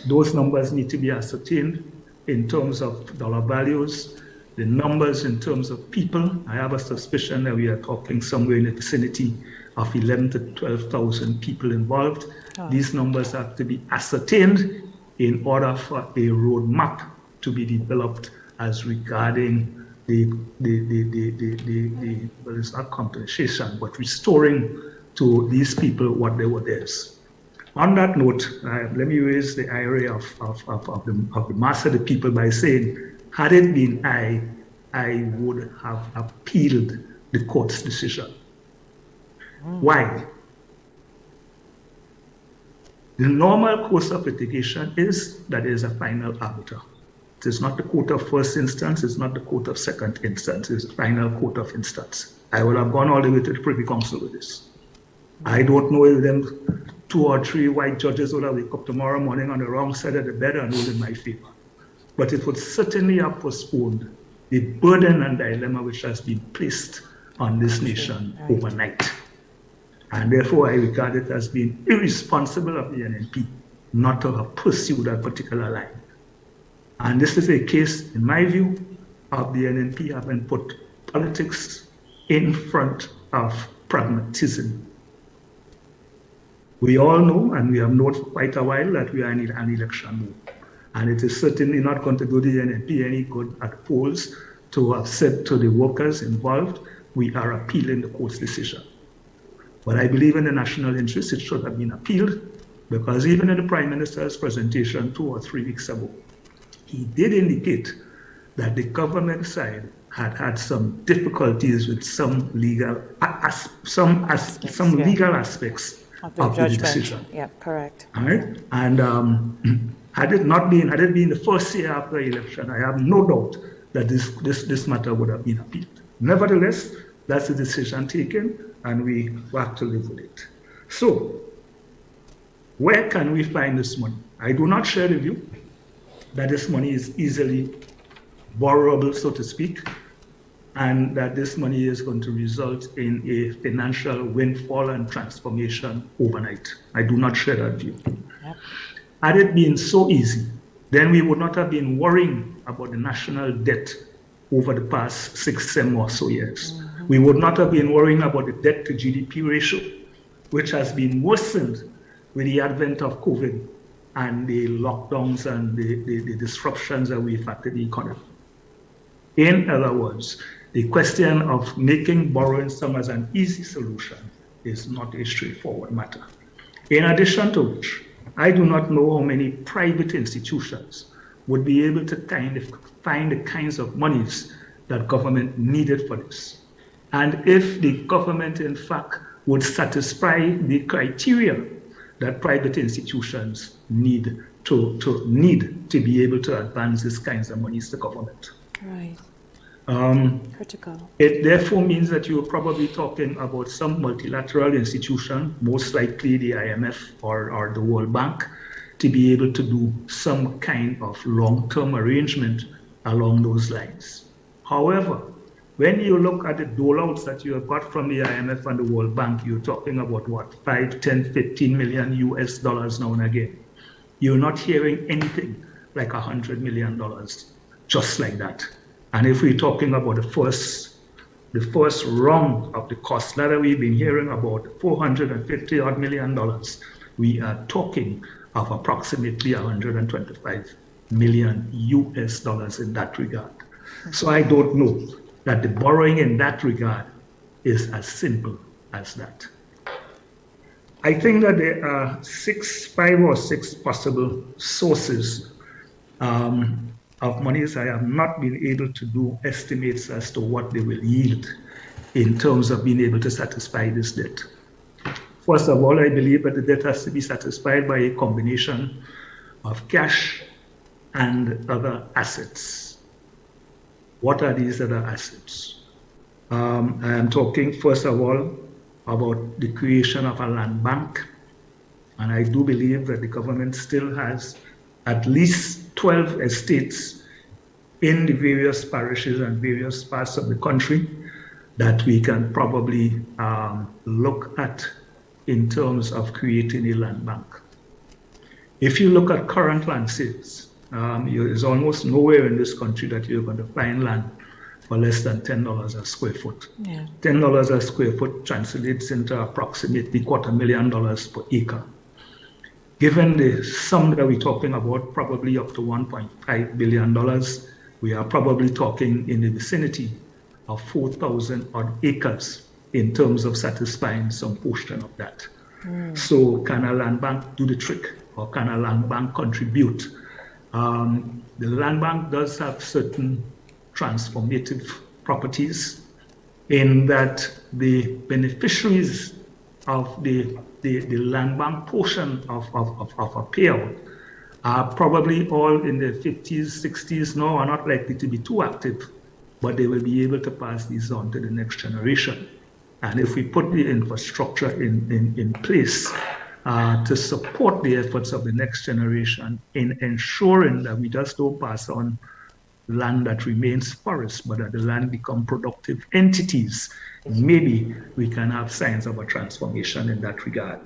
Those numbers need to be ascertained in terms of dollar values, the numbers in terms of people. I have a suspicion that we are talking somewhere in the vicinity of 11 to 12,000 people involved. Oh. These numbers have to be ascertained in order for a roadmap to be developed as regarding well, it's not compensation, but restoring to these people what they were theirs. On that note, let me raise the area of the mass of the people by saying, had it been I would have appealed the court's decision. Why? The normal course of litigation is that there is a final arbiter. It is not the court of first instance, it's not the court of second instance, it's the final court of instance. I would have gone all the way to the Privy Council with this. I don't know if them 2 or 3 white judges would have wake up tomorrow morning on the wrong side of the bed and rule in my favor. But it would certainly have postponed the burden and dilemma which has been placed on this nation overnight. And therefore, I regard it as being irresponsible of the NNP not to have pursued that particular line. And this is a case, in my view, of the NNP having put politics in front of pragmatism. We all know, and we have known for quite a while, that we are in an election mode. And it is certainly not going to do the NNP any good at polls to have said to the workers involved, we are appealing the court's decision. But I believe in the national interest, it should have been appealed, because even in the Prime Minister's presentation 2 or 3 weeks ago, he did indicate that the government side had some difficulties with some legal legal aspects Of the of the judgment. decision. Yeah, correct. All right, and had it been the first year after the election, I have no doubt that this matter would have been appealed. Nevertheless, that's the decision taken, and we have to live with it. So, where can we find this money? I do not share the view that this money is easily borrowable, so to speak, and that this money is going to result in a financial windfall and transformation overnight. I do not share that view. Yep. Had it been so easy, then we would not have been worrying about the national debt over the past 6, 7 or so years. Mm-hmm. We would not have been worrying about the debt to GDP ratio, which has been worsened with the advent of COVID and the lockdowns and the disruptions that we've had to the economy. In other words, the question of making borrowing some as an easy solution is not a straightforward matter. In addition to which, I do not know how many private institutions would be able to find the kinds of monies that government needed for this. And if the government, in fact, would satisfy the criteria that private institutions need to be able to advance these kinds of monies to government. Right. Critical. It therefore means that you're probably talking about some multilateral institution, most likely the IMF or the World Bank, to be able to do some kind of long-term arrangement along those lines. However, when you look at the doleouts that you have got from the IMF and the World Bank, you're talking about what, 5, 10, 15 million US dollars now and again. You're not hearing anything like $100 million, just like that. And if we're talking about the first round of the cost ladder, we've been hearing about $450 odd million. We are talking of approximately 125 million US dollars in that regard. So I don't know that the borrowing in that regard is as simple as that. I think that there are 5 or 6 possible sources of monies. I have not been able to do estimates as to what they will yield in terms of being able to satisfy this debt. First of all, I believe that the debt has to be satisfied by a combination of cash and other assets. What are these other assets? I am talking, first of all, about the creation of a land bank. And I do believe that the government still has at least 12 estates in the various parishes and various parts of the country that we can probably look at in terms of creating a land bank. If you look at current land sales, there's almost nowhere in this country that you're going to find land for less than $10 a square foot. Yeah. $10 a square foot translates into approximately $250,000 per acre. Given the sum that we're talking about, probably up to $1.5 billion, we are probably talking in the vicinity of 4,000 odd acres in terms of satisfying some portion of that. So can a land bank do the trick, or can a land bank contribute? The land bank does have certain transformative properties in that the beneficiaries of the land bank portion of a payout are probably all in their 50s, 60s now, are not likely to be too active, but they will be able to pass these on to the next generation. And if we put the infrastructure in place to support the efforts of the next generation in ensuring that we just don't pass on land that remains forest, but that the land become productive entities, maybe we can have signs of a transformation in that regard.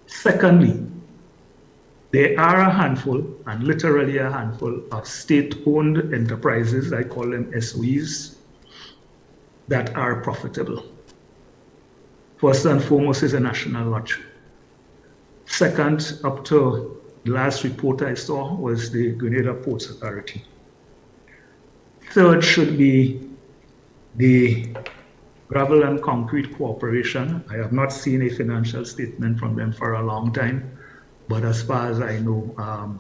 Secondly, there are a handful, and literally a handful, of state-owned enterprises, I call them SOEs, that are profitable. First and foremost is a national lottery. Second, up to the last report I saw, was the Grenada Ports Authority. Third should be the Gravel and Concrete Corporation. I have not seen a financial statement from them for a long time, but as far as I know,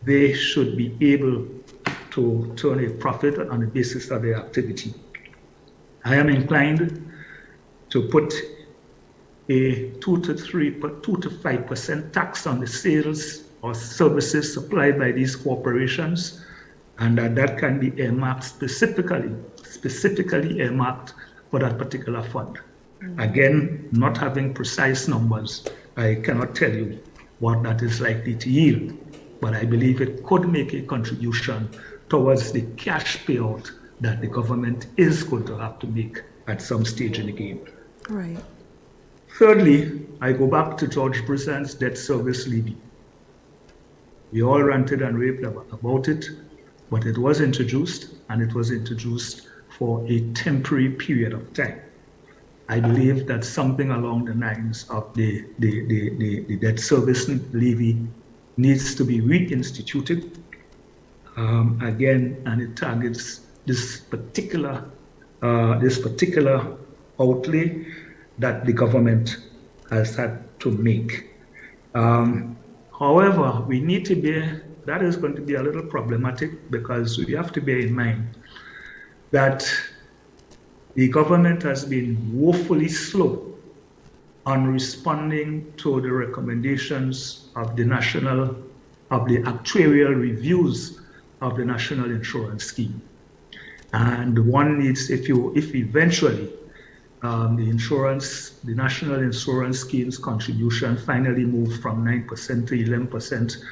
they should be able to turn a profit on the basis of their activity. I am inclined to put a 2 to 5% tax on the sales or services supplied by these corporations, and that can be earmarked specifically earmarked for that particular fund. Again, not having precise numbers, I cannot tell you what that is likely to yield, but I believe it could make a contribution towards the cash payout that the government is going to have to make at some stage in the game. Right. Thirdly, I go back to George Brisson's debt service levy. We all ranted and raved about it, but it was introduced, and it was introduced for a temporary period of time. I believe that something along the lines of the debt service levy needs to be reinstituted again, and it targets this particular outlay that the government has had to make. However, we need to that is going to be a little problematic, because we have to bear in mind that the government has been woefully slow on responding to the recommendations of the actuarial reviews of the National Insurance Scheme. And one needs, if eventually the National Insurance Scheme's contribution finally moved from 9% to 11%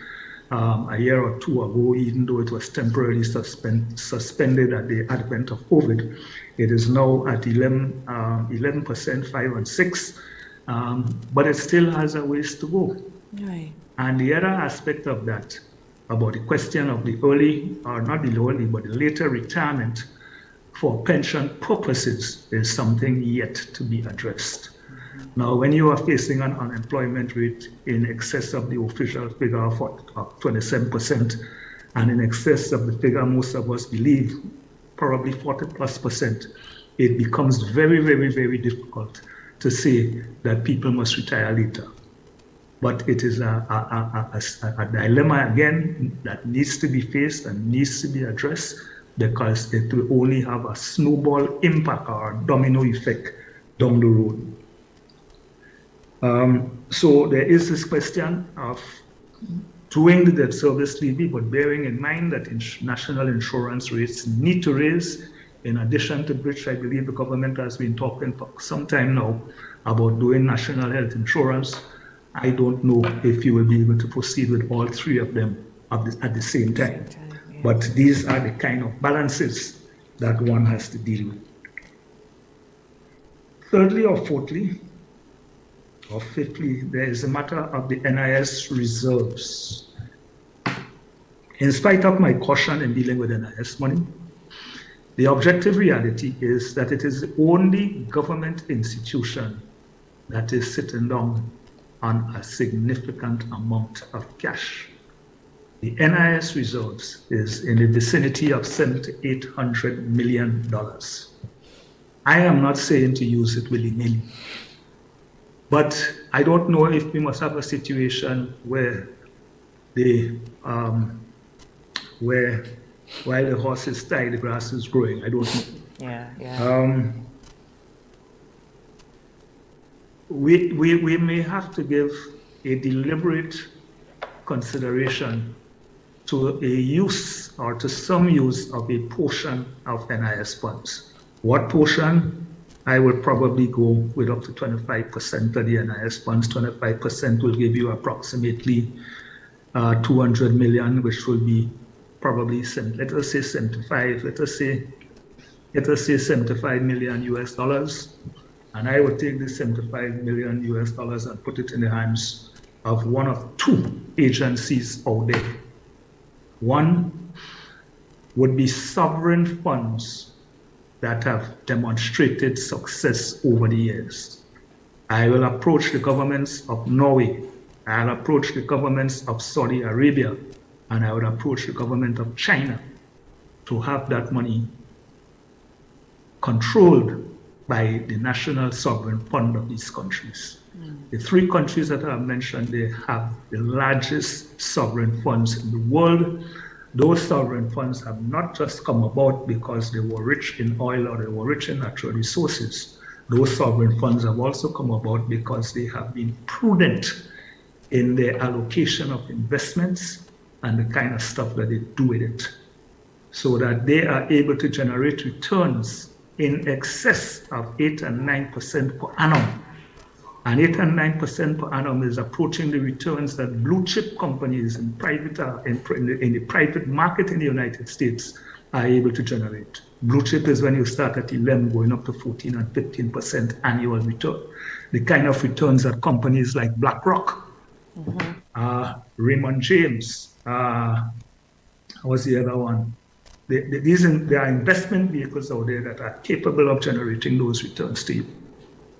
a year or two ago, even though it was temporarily suspended at the advent of COVID. It is now at 11%, 5 and 6, but it still has a ways to go. Right. And the other aspect of that, about the question of the early, or not the early, but the later retirement for pension purposes, is something yet to be addressed. Now, when you are facing an unemployment rate in excess of the official figure of 27%, and in excess of the figure most of us believe, probably 40+%, it becomes very, very, very difficult to say that people must retire later. But it is a dilemma, again, that needs to be faced and needs to be addressed, because it will only have a snowball impact or a domino effect down the road. So there is this question of doing the debt service levy, but bearing in mind that national insurance rates need to raise, in addition to which I believe the government has been talking for some time now about doing national health insurance. I don't know if you will be able to proceed with all three of them at the same time. Yeah. But these are the kind of balances that one has to deal with. Thirdly or fourthly, or fifthly, there is a matter of the NIS reserves. In spite of my caution in dealing with NIS money, the objective reality is that it is the only government institution that is sitting down on a significant amount of cash. The NIS reserves is in the vicinity of $700 to $800 million. I am not saying to use it willy-nilly, but I don't know if we must have a situation where where while the horse is tied, the grass is growing. I don't know. Yeah. We may have to give a deliberate consideration to a use or to some use of a portion of NIS funds. What portion? I would probably go with up to 25% of the NIS funds. 25% will give you approximately 200 million, which will be probably, let us say 75, let us say 75 million US dollars. And I would take this 75 million US dollars and put it in the hands of one of two agencies out there. One would be sovereign funds that have demonstrated success over the years. I will approach the governments of Norway, I'll approach the governments of Saudi Arabia, and I would approach the government of China to have that money controlled by the national sovereign fund of these countries. The three countries that I mentioned, they have the largest sovereign funds in the world. Those sovereign funds have not just come about because they were rich in oil or they were rich in natural resources. Those sovereign funds have also come about because they have been prudent in their allocation of investments and the kind of stuff that they do with it, so that they are able to generate returns in excess of 8 and 9% per annum. And 8 and 9% per annum is approaching the returns that blue chip companies in the private market in the United States are able to generate. Blue chip is when you start at 11, going up to 14 and 15% annual return. The kind of returns that companies like BlackRock, Raymond James, what's the other one? There are investment vehicles out there that are capable of generating those returns to you.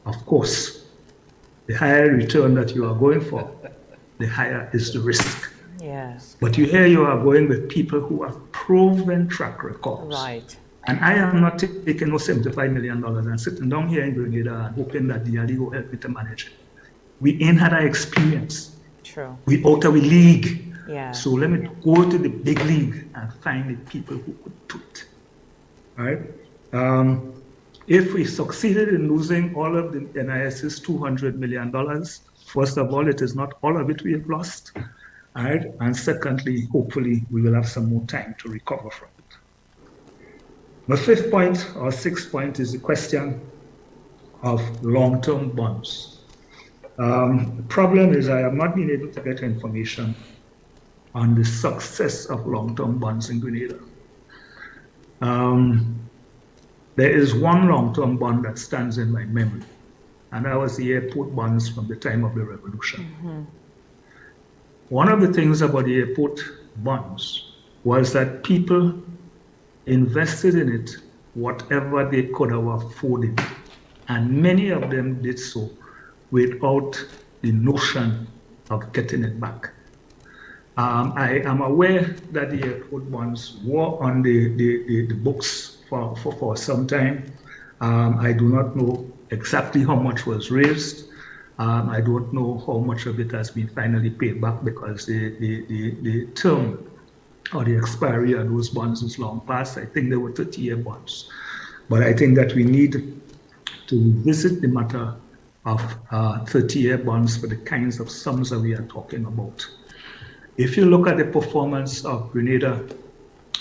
Of course, the higher return that you are going for, the higher is the risk. Yes. But you are going with people who have proven track records. Right. And I am not taking no $75 million and sitting down here in Grenada and hoping that the Ali will help me to manage it. We ain't had our experience. True. We out of a league. Yeah. So let me go to the big league and find the people who could do it. All right? If we succeeded in losing all of the NIS's $200 million, first of all, it is not all of it we have lost. All right? And secondly, hopefully, we will have some more time to recover from it. My fifth point or sixth point is the question of long-term bonds. The problem is I have not been able to get information on the success of long-term bonds in Grenada. There is one long-term bond that stands in my memory, and that was the airport bonds from the time of the revolution. One of the things about the airport bonds was that people invested in it whatever they could have afforded, and many of them did so without the notion of getting it back. I am aware that the airport bonds were on the books for some time. I do not know exactly how much was raised. I don't know how much of it has been finally paid back because the term or the expiry of those bonds is long past. I think they were 30-year bonds. But I think that we need to revisit the matter of 30-year bonds for the kinds of sums that we are talking about. If you look at the performance of Grenada,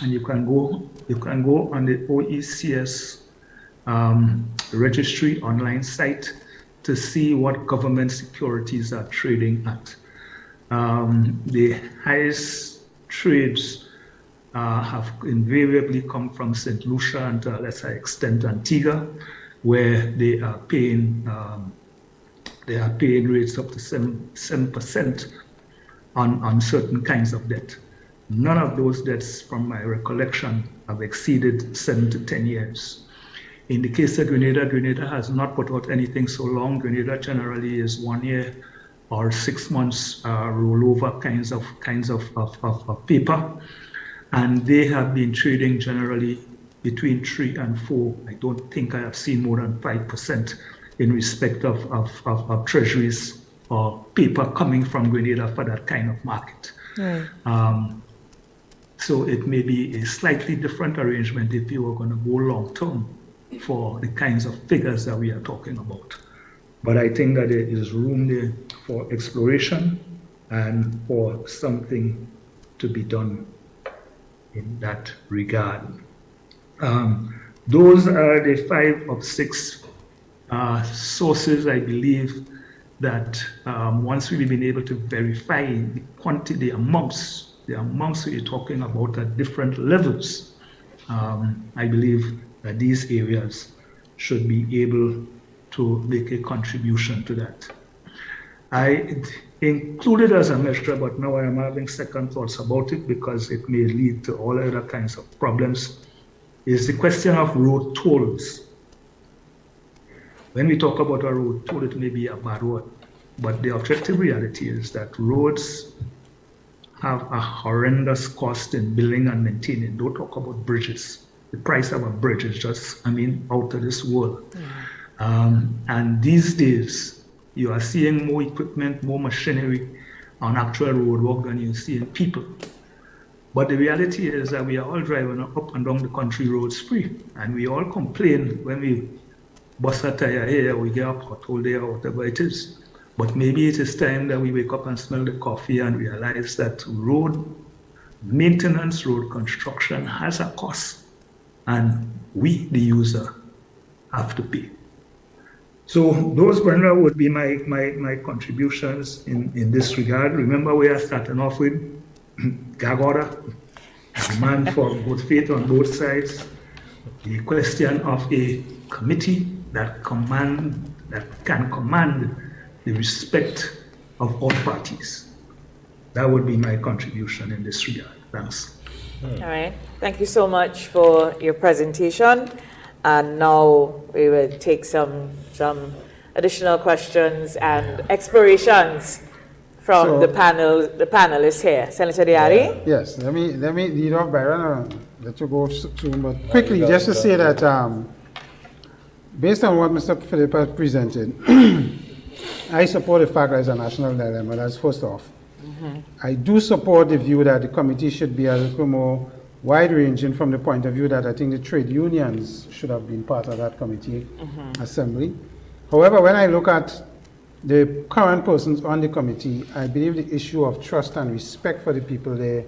and you can go on the OECS registry online site to see what government securities are trading at. The highest trades have invariably come from St. Lucia and to a lesser extent Antigua, where they are paying rates up to 7% on certain kinds of debt. None of those debts, from my recollection, have exceeded 7 to 10 years. In the case of Grenada, Grenada has not put out anything so long. Grenada generally is 1 year or 6 months rollover kinds of paper, and they have been trading generally between 3 and 4. I don't think I have seen more than 5% in respect of treasuries or paper coming from Grenada for that kind of market. So it may be a slightly different arrangement if you are going to go long term for the kinds of figures that we are talking about. But I think that there is room there for exploration and for something to be done in that regard. Those are the 5 of 6 sources, I believe, that once we've been able to verify the quantity, the amounts we're talking about at different levels, I believe that these areas should be able to make a contribution to that. I included as a measure, but now I am having second thoughts about it because it may lead to all other kinds of problems, is the question of road tolls. When we talk about a road toll, it may be a bad word, but the objective reality is that roads have a horrendous cost in building and maintaining. Don't talk about bridges. The price of a bridge is just, out of this world. And these days, you are seeing more equipment, more machinery on actual road work than you're seeing people. But the reality is that we are all driving up and down the country roads free. And we all complain when we bust a tire here, we get a pothole there, or whatever it is. But maybe it is time that we wake up and smell the coffee and realize that road maintenance, road construction has a cost. And we, the user, have to pay. So those, Brenda, would be my contributions in this regard. Remember, we are starting off with gag order, demand for good faith on both sides, the question of a committee that can command the respect of all parties. That would be my contribution in this regard. Thanks. All right. Thank you so much for your presentation. And now we will take some additional questions and explorations from the panelists here. Senator Diari? Yes, let me lead off, Byron, and let you go soon. But quickly, just to say that based on what Mr. Philip has presented, I support the fact that it's a national dilemma. That's first off. I do support the view that the committee should be a little more wide-ranging from the point of view that I think the trade unions should have been part of that committee assembly. However, when I look at the current persons on the committee, I believe the issue of trust and respect for the people there,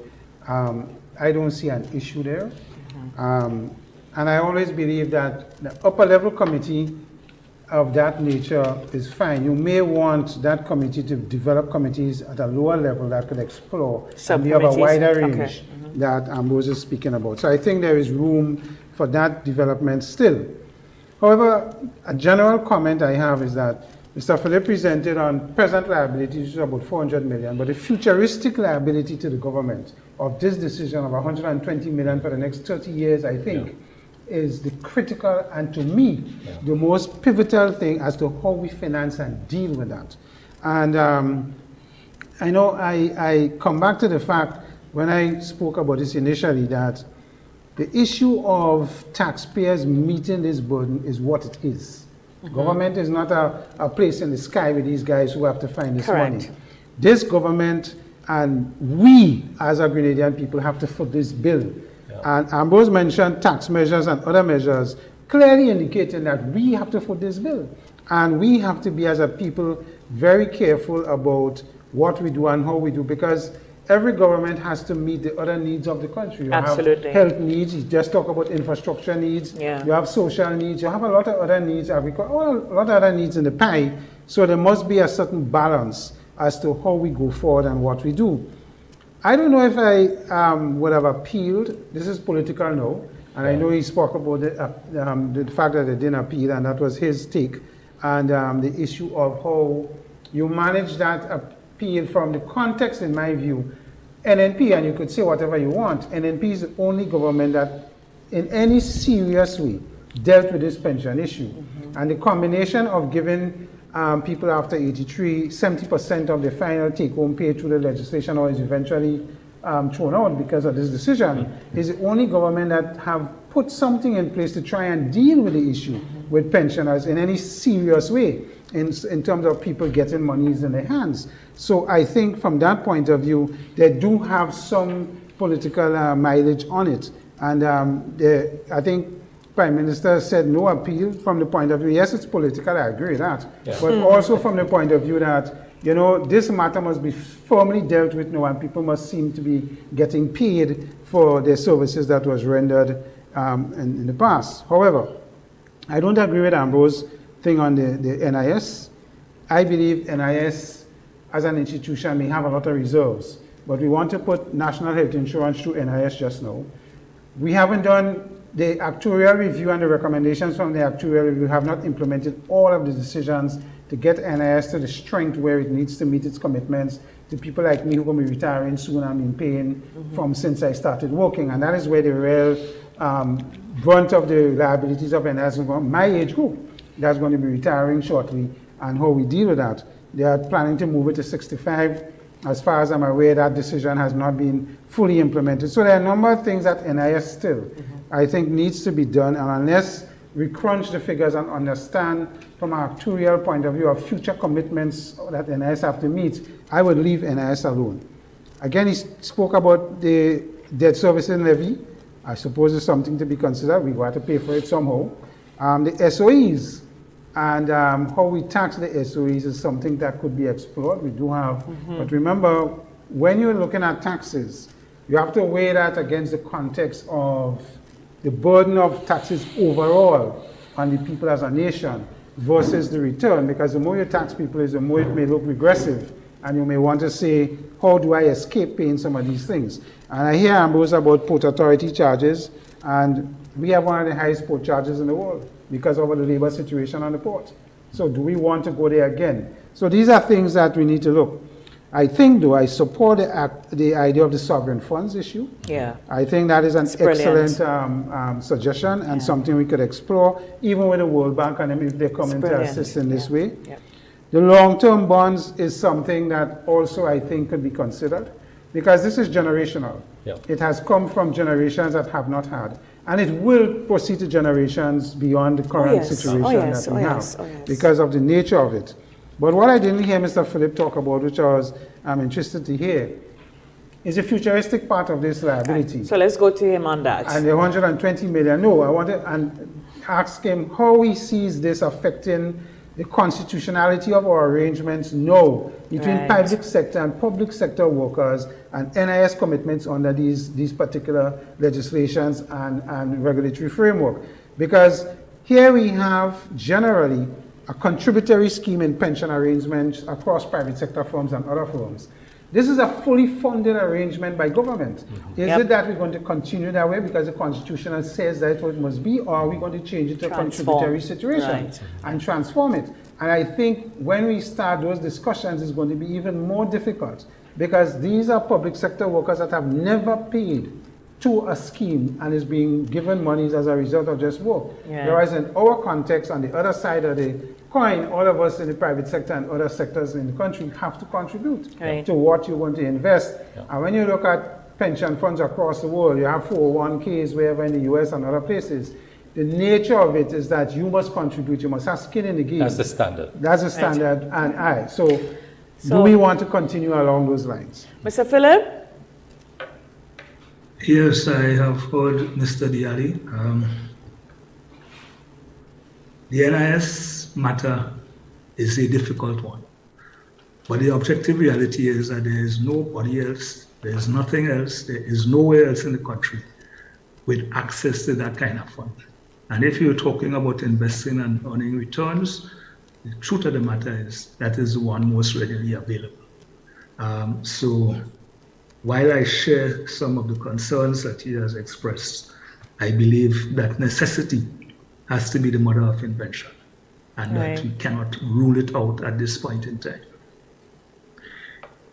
I don't see an issue there. And I always believe that the upper level committee of that nature is fine. You may want that committee to develop committees at a lower level that could explore and be of a wider range that Ambrose is speaking about. So I think there is room for that development still. However, a general comment I have is that Mr. Philip presented on present liability, which is about 400 million, but the futuristic liability to the government of this decision of 120 million for the next 30 years, I think, is the critical and, to me, the most pivotal thing as to how we finance and deal with that. And I know I come back to the fact when I spoke about this initially that the issue of taxpayers meeting this burden is what it is. Government is not a place in the sky with these guys who have to find this money. This government and we as a Grenadian people have to foot this bill. And Ambrose mentioned tax measures and other measures, clearly indicating that we have to foot this bill. And we have to be, as a people, very careful about what we do and how we do, because every government has to meet the other needs of the country. You have health needs, you just talk about infrastructure needs, you have social needs, you have a lot of other needs, a lot of other needs in the pie. So there must be a certain balance as to how we go forward and what we do. I don't know if I would have appealed. This is political now, and I know he spoke about the fact that they didn't appeal, and that was his take, and the issue of how you manage that appeal from the context, in my view. NNP, and you could say whatever you want, NNP is the only government that in any serious way dealt with this pension issue. And the combination of giving people after 83, 70% of the final take-home pay through the legislation, or is eventually thrown out because of this decision, is the only government that have put something in place to try and deal with the issue with pensioners in any serious way in terms of people getting monies in their hands. So I think from that point of view, they do have some political mileage on it. And I think Prime Minister said no appeal from the point of view, yes, it's political, I agree with that, but also from the point of view that, you know, this matter must be firmly dealt with now, and people must seem to be getting paid for their services that was rendered in the past. However, I don't agree with Ambrose's thing on the NIS. I believe NIS as an institution may have a lot of reserves, but we want to put national health insurance through NIS just now. We haven't done the actuarial review, and the recommendations from the actuarial review have not implemented all of the decisions to get NIS to the strength where it needs to meet its commitments to people like me who will be retiring soon. I'm in pain from since I started working, and that is where the real brunt of the liabilities of NIS is going. My age group that's going to be retiring shortly, and how we deal with that. They are planning to move it to 65. As far as I'm aware, that decision has not been fully implemented. So there are a number of things that NIS still, I think, needs to be done, and unless we crunch the figures and understand from an actuarial point of view of future commitments that NIS have to meet, I would leave NIS alone. Again, he spoke about the debt servicing levy. I suppose it's something to be considered. We got to pay for it somehow. The SOEs and how we tax the SOEs is something that could be explored. We do have, but remember, when you're looking at taxes, you have to weigh that against the context of the burden of taxes overall on the people as a nation versus the return, because the more you tax people, the more it may look regressive, and you may want to say, how do I escape paying some of these things? And I hear Ambrose about port authority charges, and we have one of the highest port charges in the world because of the labor situation on the port. So do we want to go there again? So these are things that we need to look. I think, though, I support the idea of the sovereign funds issue. Yeah. I think that is an Brilliant. excellent suggestion and something we could explore, even with the World Bank and if they come in to Brilliant. assist in this way. Yeah. The long-term bonds is something that also I think could be considered, because this is generational. Yeah. It has come from generations that have not had, and it will proceed to generations beyond the current yes. situation Oh, yes. that we Oh, have, yes. Oh, yes. because of the nature of it. But what I didn't hear Mr. Philip talk about, which I'm interested to hear, is the futuristic part of this liability. So let's go to him on that. And the 120 million, no, I want to ask him how he sees this affecting the constitutionality of our arrangements now between Right. private sector and public sector workers and NIS commitments under these particular legislations and regulatory framework. Because here we have generally a contributory scheme in pension arrangements across private sector firms and other firms. This is a fully funded arrangement by government. Is Yep. it that we're going to continue that way because the Constitution says that's what it must be, or are we going to change it to a Transform. contributory situation Right. and transform it? And I think when we start those discussions, it's going to be even more difficult, because these are public sector workers that have never paid to a scheme and is being given monies as a result of just work. Yeah. Whereas in our context, on the other side of the coin, all of us in the private sector and other sectors in the country have to contribute Right. to what you want to invest. Yeah. And when you look at pension funds across the world, you have 401ks wherever in the US and other places. The nature of it is that you must contribute, you must have skin in the game. That's the standard. That's the standard. And so do So- we want to continue along those lines? Mr. Philip? Yes, I have heard Mr. Diali. The NIS matter is a difficult one, but the objective reality is that there is nobody else, there is nothing else, there is nowhere else in the country with access to that kind of fund. And if you're talking about investing and earning returns, the truth of the matter is that is the one most readily available. So while I share some of the concerns that he has expressed, I believe that necessity has to be the mother of invention, and Right. that we cannot rule it out at this point in time.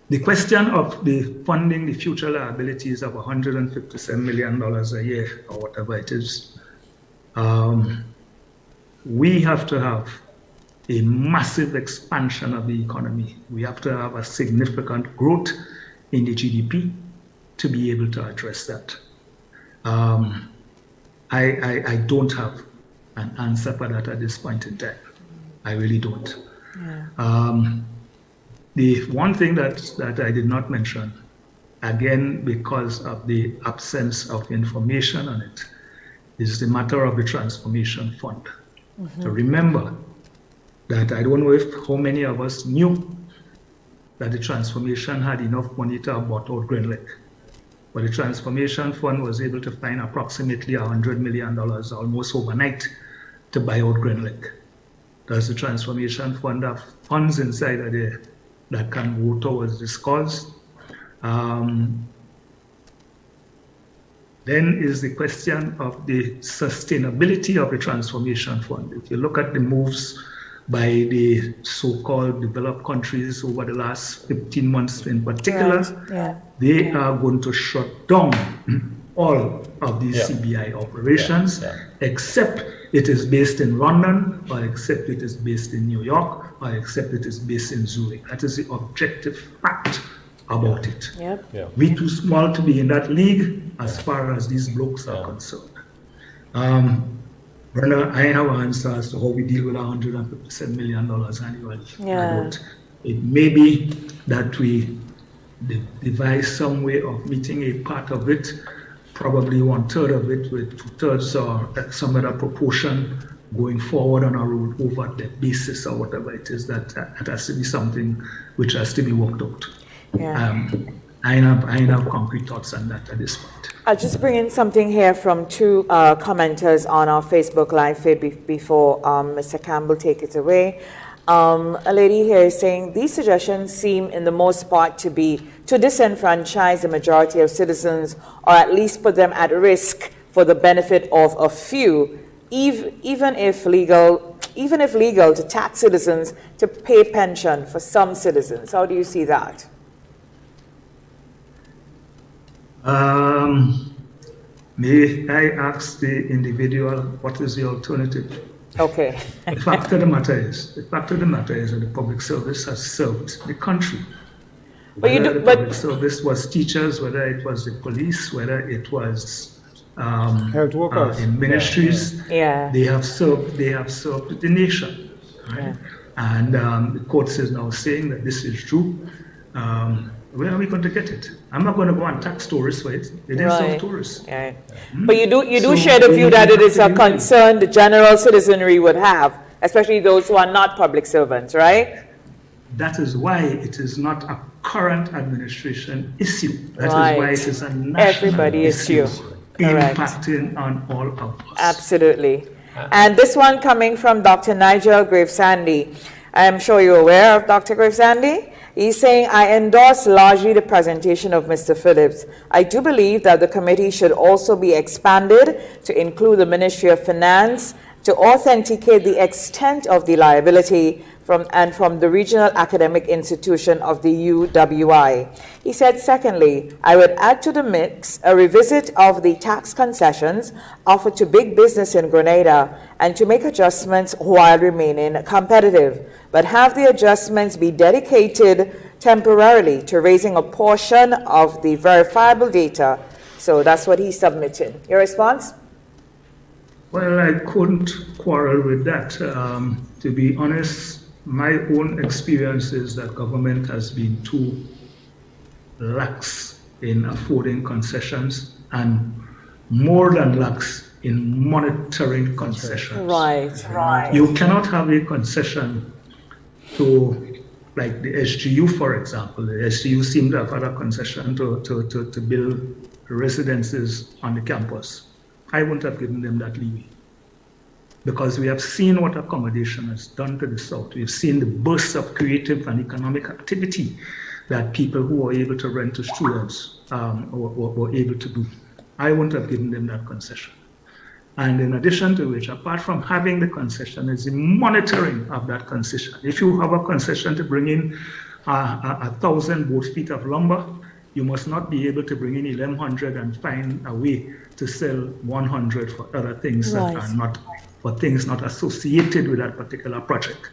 The question of the funding the future liabilities of $157 million a year, or whatever it is, we have to have a massive expansion of the economy. We have to have a significant growth in the GDP to be able to address that. I don't have an answer for that at this point in time. I really don't. The one thing that I did not mention, again, because of the absence of information on it, is the matter of the transformation fund. So remember that I don't know how many of us knew that the transformation had enough money to have bought out Green Lake. But the transformation fund was able to find approximately $100 million almost overnight to buy out Green Lake. Does the transformation fund have funds inside of there that can go towards this cause? Then is the question of the sustainability of the transformation fund. If you look at the moves by the so-called developed countries over the last 15 months in particular, they are going to shut down all of these CBI operations, except it is based in London, or except it is based in New York, or except it is based in Zurich. That is the objective fact about it. We too small to be in that league as far as these blokes are concerned. Brenda, I have an answer as to how we deal with $157 million annually. Yeah. It may be that we devise some way of meeting a part of it, probably 1/3 of it, with 2/3 or some other proportion going forward on a road over that basis or whatever it is. That has to be something which has to be worked out. Yeah. I have concrete thoughts on that at this point. I'll just bring in something here from two commenters on our Facebook Live feed before Mr. Campbell take it away. A lady here is saying, these suggestions seem in the most part to be to disenfranchise the majority of citizens, or at least put them at risk for the benefit of a few, even if legal to tax citizens to pay pension for some citizens. How do you see that? May I ask the individual, what is the alternative? Okay. The fact of the matter is that the public service has served the country. Whether the public service was teachers, whether it was the police, whether it was health workers in ministries, Yeah. they have served the nation. Right? Yeah. And the courts is now saying that this is true. Where are we going to get it? I'm not going to go and tax tourists for it. They didn't serve tourists. Right. But you do So share the view that it is a we- concern the general citizenry would have, especially those who are not public servants, right? That is why it is not a current administration issue. That is Right. why it is a national Everybody issue. Correct. impacting on all of us. Absolutely. And this one coming from Dr. Nigel Gravesandy. I am sure you're aware of Dr. Gravesandy. He's saying, I endorse largely the presentation of Mr. Phillips. I do believe that the committee should also be expanded to include the Ministry of Finance to authenticate the extent of the liability from the Regional Academic Institution of the UWI. He said, secondly, I would add to the mix a revisit of the tax concessions offered to big business in Grenada and to make adjustments while remaining competitive, but have the adjustments be dedicated temporarily to raising a portion of the verifiable data. So that's what he submitted. Your response? Well, I couldn't quarrel with that. To be honest, my own experience is that government has been too lax in affording concessions and more than lax in monitoring concessions. Right. You cannot have a concession to, like the SGU, for example. The SGU seemed to have had a concession to build residences on the campus. I wouldn't have given them that leeway, because we have seen what accommodation has done to the South. We've seen the bursts of creative and economic activity that people who were able to rent to students were able to do. I wouldn't have given them that concession. And in addition to which, apart from having the concession, is the monitoring of that concession. If you have a concession to bring in 1,000 board feet of lumber, you must not be able to bring in 1,100 and find a way to sell 100 for other things that are not, for things not associated with that particular project.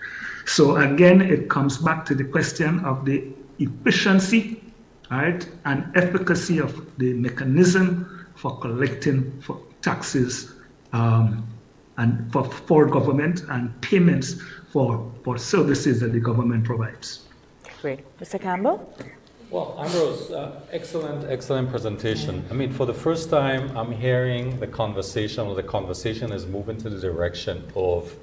So again, it comes back to the question of the efficiency, right, and efficacy of the mechanism for collecting for taxes and for government and payments for services that the government provides. Great. Mr. Campbell? Well, Ambrose, excellent presentation. I mean, for the first time, I'm hearing the conversation is moving to the direction of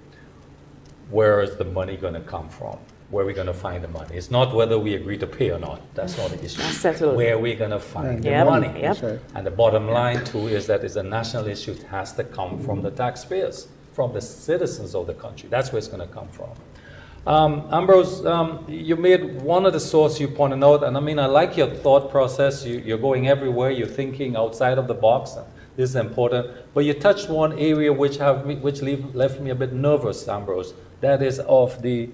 where is the money going to come from? Where are we going to find the money? It's not whether we agree to pay or not. That's not the issue. Settled. Where are we going to find the Yep. money? Yep. And the bottom line, too, is that it's a national issue. It has to come from the taxpayers, from the citizens of the country. That's where it's going to come from. Ambrose, you made one of the sources you pointed out, and I mean, I like your thought process. You're going everywhere. You're thinking outside of the box. This is important. But you touched one area which left me a bit nervous, Ambrose. That is of the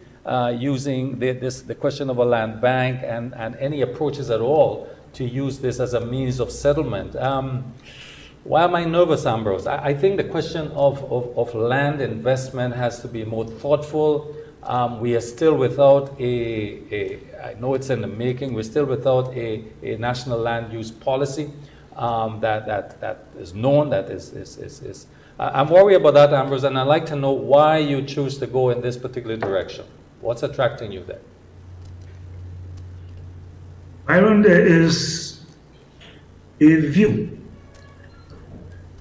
using the question of a land bank and any approaches at all to use this as a means of settlement. Why am I nervous, Ambrose? I think the question of land investment has to be more thoughtful. We are still without I know it's in the making, we're still without a national land use policy that is known, that is I'm worried about that, Ambrose, and I'd like to know why you choose to go in this particular direction. What's attracting you there? Byron, there is a view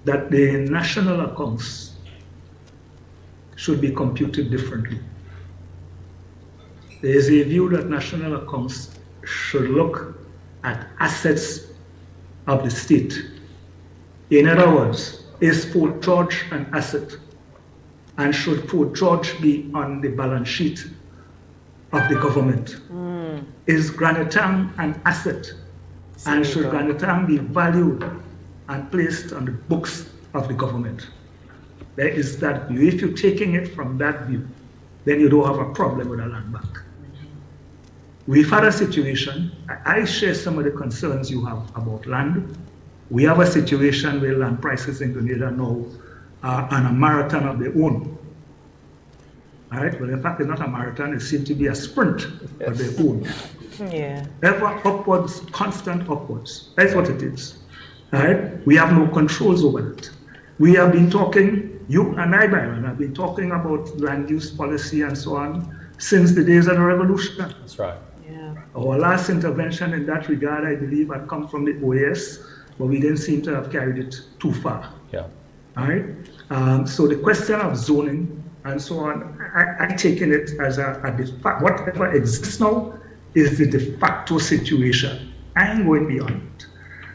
that the national accounts should be computed differently. There is a view that national accounts should look at assets of the state. In other words, is Fort George an asset? And should Fort George be on the balance sheet of the government? Is Granatang an asset? And should Granatang be valued and placed on the books of the government? There is that view. If you're taking it from that view, then you don't have a problem with a land bank. We've had a situation, I share some of the concerns you have about land. We have a situation where land prices in Grenada now are on a marathon of their own. All right, well, in fact, it's not a marathon, it seems to be a sprint of their own. Yeah. Ever upwards, constant upwards. That's what it is. All right, we have no controls over it. We have been talking, you and I, Byron, have been talking about land use policy and so on since the days of the revolution. That's right. Yeah. Our last intervention in that regard, I believe, had come from the OAS, but we didn't seem to have carried it too far. Yeah. All right. So the question of zoning and so on, I taken it as a de facto, whatever exists now is the de facto situation. I ain't going beyond it.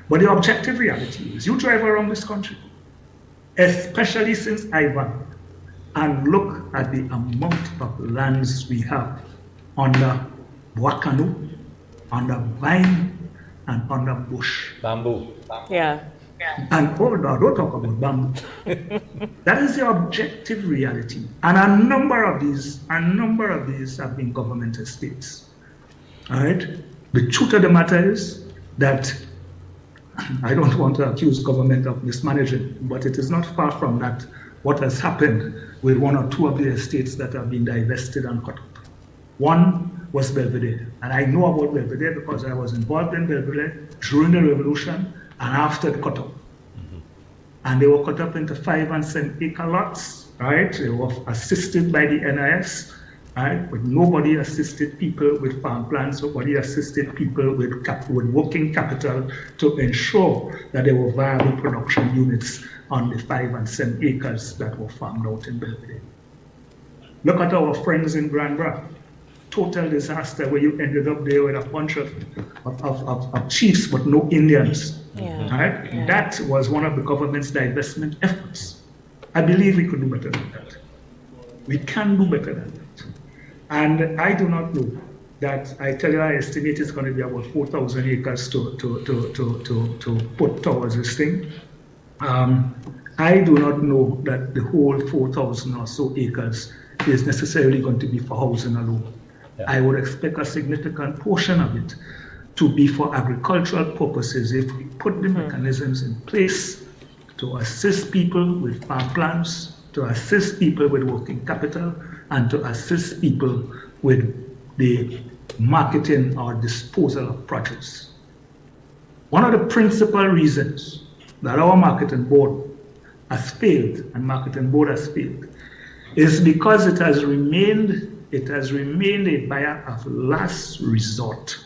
But the objective reality is, you drive around this country, especially since Ivan, and look at the amount of lands we have under Wakanu, under vine, and under bush. Bamboo. Yeah. And oh no, don't talk about bamboo. That is the objective reality. And a number of these have been government estates. All right? The truth of the matter is that I don't want to accuse government of mismanaging, but it is not far from that what has happened with one or two of the estates that have been divested and cut up. One was Belvedere, and I know about Belvedere because I was involved in Belvedere during the revolution and after the cut up. And they were cut up into 5 and 7 acre lots, right? They were assisted by the NIS, right? But nobody assisted people with farm plans, nobody assisted people with working capital to ensure that there were viable production units on the 5 and 7 acres that were farmed out in Belvedere. Look at our friends in Grand Bras. Total disaster where you ended up there with a bunch of chiefs but no Indians. Yeah. Right? Yeah. That was one of the government's divestment efforts. I believe we could do better than that. We can do better than that. And I do not know that, I tell you, I estimate it's going to be about 4,000 acres to put towards this thing. I do not know that the whole 4,000 or so acres is necessarily going to be for housing alone. Yeah. I would expect a significant portion of it to be for agricultural purposes if we put the mechanisms in place to assist people with farm plans, to assist people with working capital, and to assist people with the marketing or disposal of produce. One of the principal reasons that our marketing board has failed, and marketing board has failed, is because it has remained a buyer of last resort.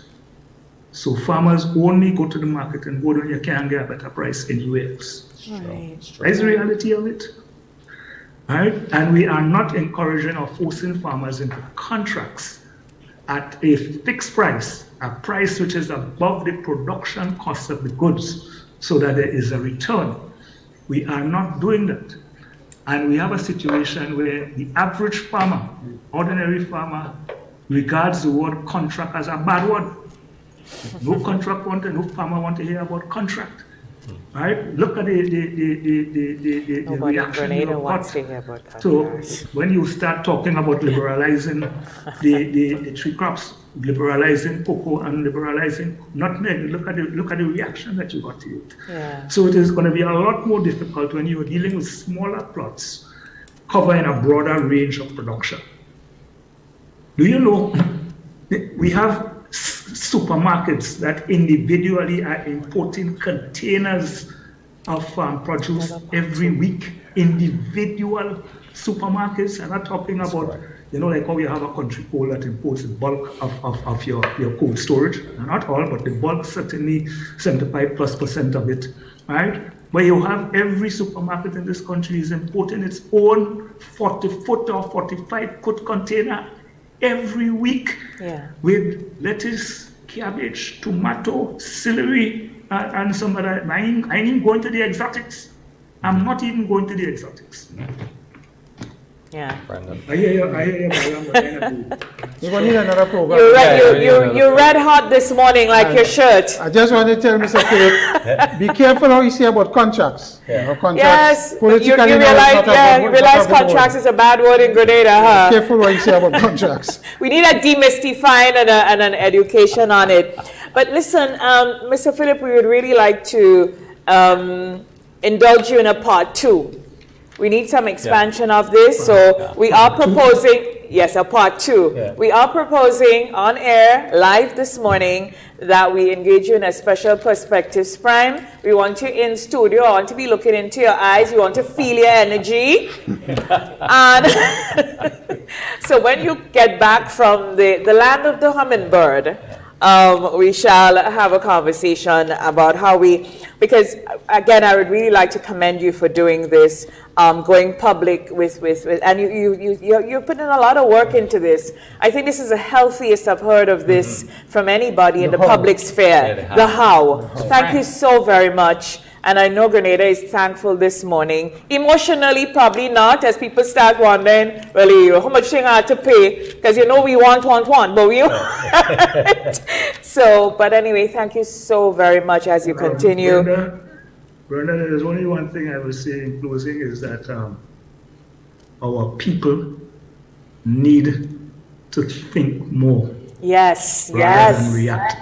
So farmers only go to the marketing board when you can't get a better price anywhere else. Right. That's the reality of it. All right? And we are not encouraging or forcing farmers into contracts at a fixed price, a price which is above the production cost of the goods, so that there is a return. We are not doing that. And we have a situation where the average farmer, ordinary farmer, regards the word contract as a bad word. No contract wanted, no farmer want to hear about contract. Right? Look at the Nobody in reaction. Grenada wants to hear about So contracts. when you start talking about liberalizing the tree crops, liberalizing cocoa and liberalizing nutmeg, look at the reaction that you got to it. Yeah. So it is going to be a lot more difficult when you are dealing with smaller plots covering a broader range of production. Do you know we have supermarkets that individually are importing containers of farm produce every week individual supermarkets. I'm not talking about, like how you have a country code that imports the bulk of your cold storage. Not all, but the bulk, certainly 75+% of it, right? Where you have every supermarket in this country is importing its own 40-foot or 45-foot container every week with lettuce, cabbage, tomato, celery, and some other. I ain't even going to the exotics. I'm not even going to the exotics. Yeah. I hear you, Brian. You're going to need another program. You're red hot this morning, like your shirt. I just want to tell Mr. Philip, be careful how you say about contracts. Contracts Yes, you politically realize contracts is a bad word in Grenada, huh? Be careful what you say about contracts. We need a demystifying and an education on it. But listen, Mr. Philip, we would really like to indulge you in a part 2. We need some expansion of this, so we are proposing, a part 2. Yeah. We are proposing on air, live this morning, that we engage you in a special perspectives prime. We want you in studio. I want to be looking into your eyes. We want to feel your energy. And so when you get back from the land of the hummingbird, we shall have a conversation about how because again, I would really like to commend you for doing this, going public with and you're putting a lot of work into this. I think this is the healthiest I've heard of this from anybody in the public sphere. Yeah, the how. Thank you so very much. And I know Grenada is thankful this morning. Emotionally, probably not, as people start wondering, really, how much thing I have to pay? Because we want, but we So, but anyway, thank you so very much as you continue. Brenda, there's only one thing I will say in closing is that our people need to think more. Yes, rather than react.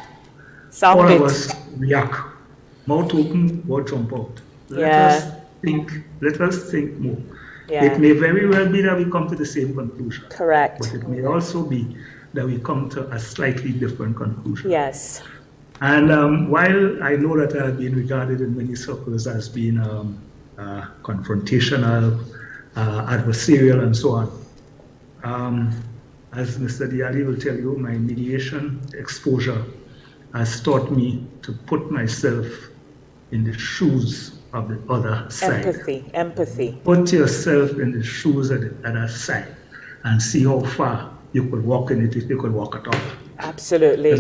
All of us react. Mouth open, word jump out. Let us think more. Yeah. It may very well be that we come to the same conclusion. Correct. But it may also be that we come to a slightly different conclusion. Yes. And while I know that I have been regarded in many circles as being confrontational, adversarial, and so on, as Mr. Diali will tell you, my mediation exposure has taught me to put myself in the shoes of the other side. Empathy. Put yourself in the shoes of the other side and see how far you could walk in it if you could walk at all. Absolutely.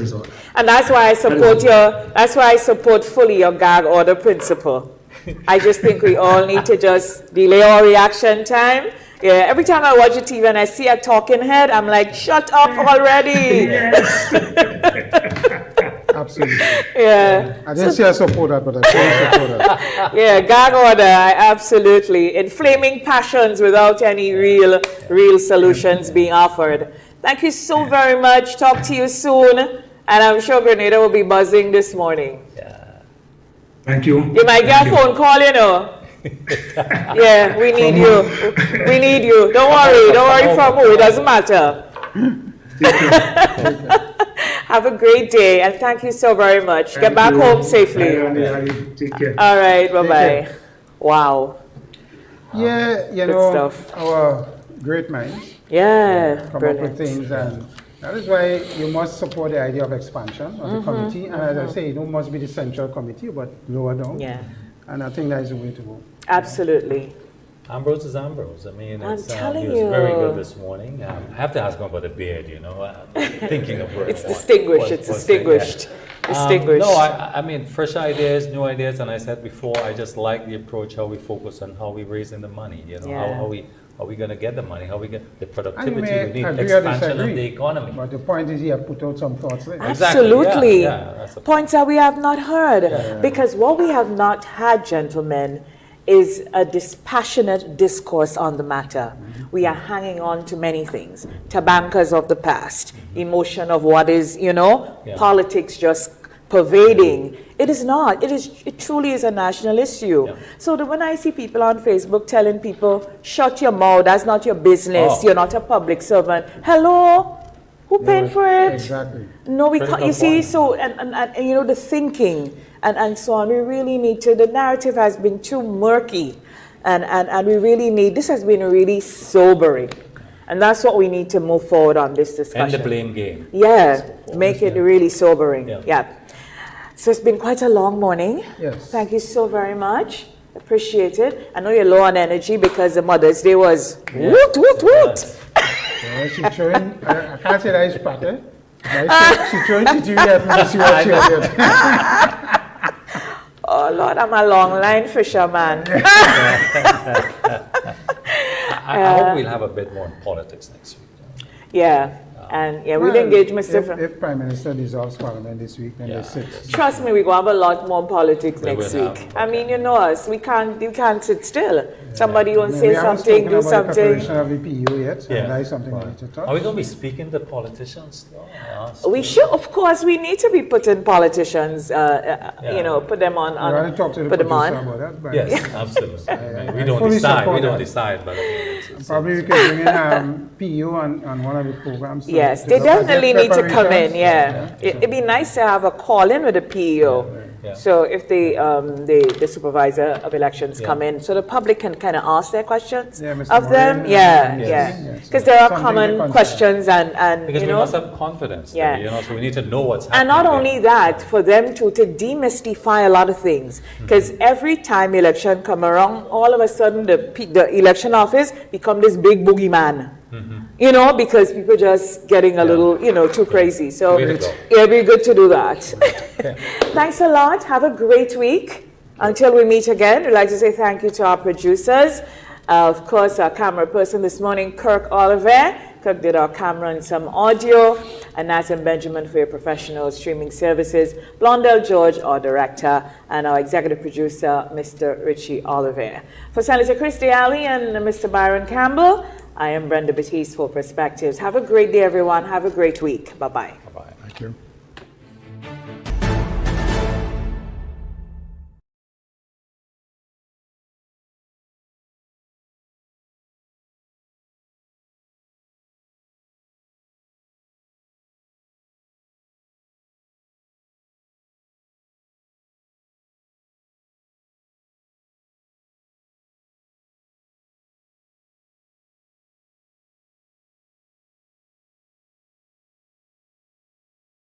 And that's why I support fully your gag order principle. I just think we all need to just delay our reaction time. Yeah, every time I watch a TV and I see a talking head, I'm like, shut up already. Absolutely. Yeah. I didn't say I support that, but I fully support that. Yeah, gag order, absolutely. Inflaming passions without any real solutions being offered. Thank you so very much. Talk to you soon. And I'm sure Grenada will be buzzing this morning. Yeah. Thank you. You might get a phone call, Yeah, we need you. We need you. Don't worry from who. It doesn't matter. Have a great day, and thank you so very much. Get back home safely. Take care. All right, bye-bye. Wow. Yeah, stuff. Our great minds come up with things, and that is why you must support the idea of expansion of the committee. And as I say, it don't must be the central committee, but lower down. Yeah. And I think that is the way to go. Absolutely. Ambrose is Ambrose. I mean, he was very good this morning. I have to ask him about the beard, I'm thinking of where it's distinguished. It's distinguished. Distinguished. No, I mean, fresh ideas, new ideas, and I said before, I just like the approach, how we focus on how we're raising the money, how we going to get the money, how we get the productivity, we need expansion of the economy. But the point is you have put out some thoughts there. Absolutely. That's the points that we have not heard. Because what we have not had, gentlemen, is a dispassionate discourse on the matter. We are hanging on to many things. Tabancas of the past, emotion of what is, politics just pervading. It is not. It truly is a national issue. Yeah. So when I see people on Facebook telling people, shut your mouth, that's not your business, you're not a public servant. Hello? Who paid for it? Exactly. No, we can't. You see, so, and the thinking and so on, we really need to, the narrative has been too murky And we really need, this has been really sobering. And that's what we need to move forward on this discussion. And the blame game. Yeah, make it really sobering. Yeah. Yeah. So it's been quite a long morning. Yes. Thank you so very much. Appreciate it. I know you're low on energy because the Mother's Day was woot, woot, woot. Yeah, she's showing, I can't say that is pattern. She's showing TV at me to see what she did. Oh Lord, I'm a long line fisherman. I hope we'll have a bit more in politics next week. Yeah. And yeah, we'll Well, engage Mr. If Prime Minister dissolves Parliament this week, then they sit. Trust me, we're going to have a lot more politics We next will week. have, I mean, you know us. We can't sit still. Somebody won't We say haven't something, spoken do about the something. preparation of the PU yet, so Yeah. that is something we need to touch. Are we going to be speaking to politicians though? We should, of course, we need to be putting politicians, you know, put them on, I want to talk to the put them producer on. about that. But Yes, absolutely. I mean, we don't fully decide. support We don't that. decide, but I mean, it's Probably we could bring in PU on one of the programs. Yes, to they look at their definitely need to come in, preparations. yeah. It'd be nice to have a call-in with the PEO. Yeah. So if the supervisor of elections come in, so the public can kind of ask their questions Yeah, Mr. of them. Moran, Yeah, yes, yeah. yes. Because there are Something to common consider. questions and because you we know. must have confidence. Yeah. There, you know, so we need to know what's happening. And not there. only that, for them to demystify a lot of things. Because every time election come around, all of a sudden the election office become this big boogeyman. You know, because people just getting a little, you know, too crazy. So Way to go. it'll be good to do that. Thanks a lot. Have a great week. Until we meet again, we'd like to say thank you to our producers. Of course, our camera person this morning, Kirk Oliver. Kirk did our camera and some audio. And Nathan Benjamin for your professional streaming services. Blondell George, our director. And our executive producer, Mr. Richie Oliver. For Senator Christy Alley and Mr. Byron Campbell, I am Brenda Batiste for Perspectives. Have a great day, everyone. Have a great week. Bye-bye.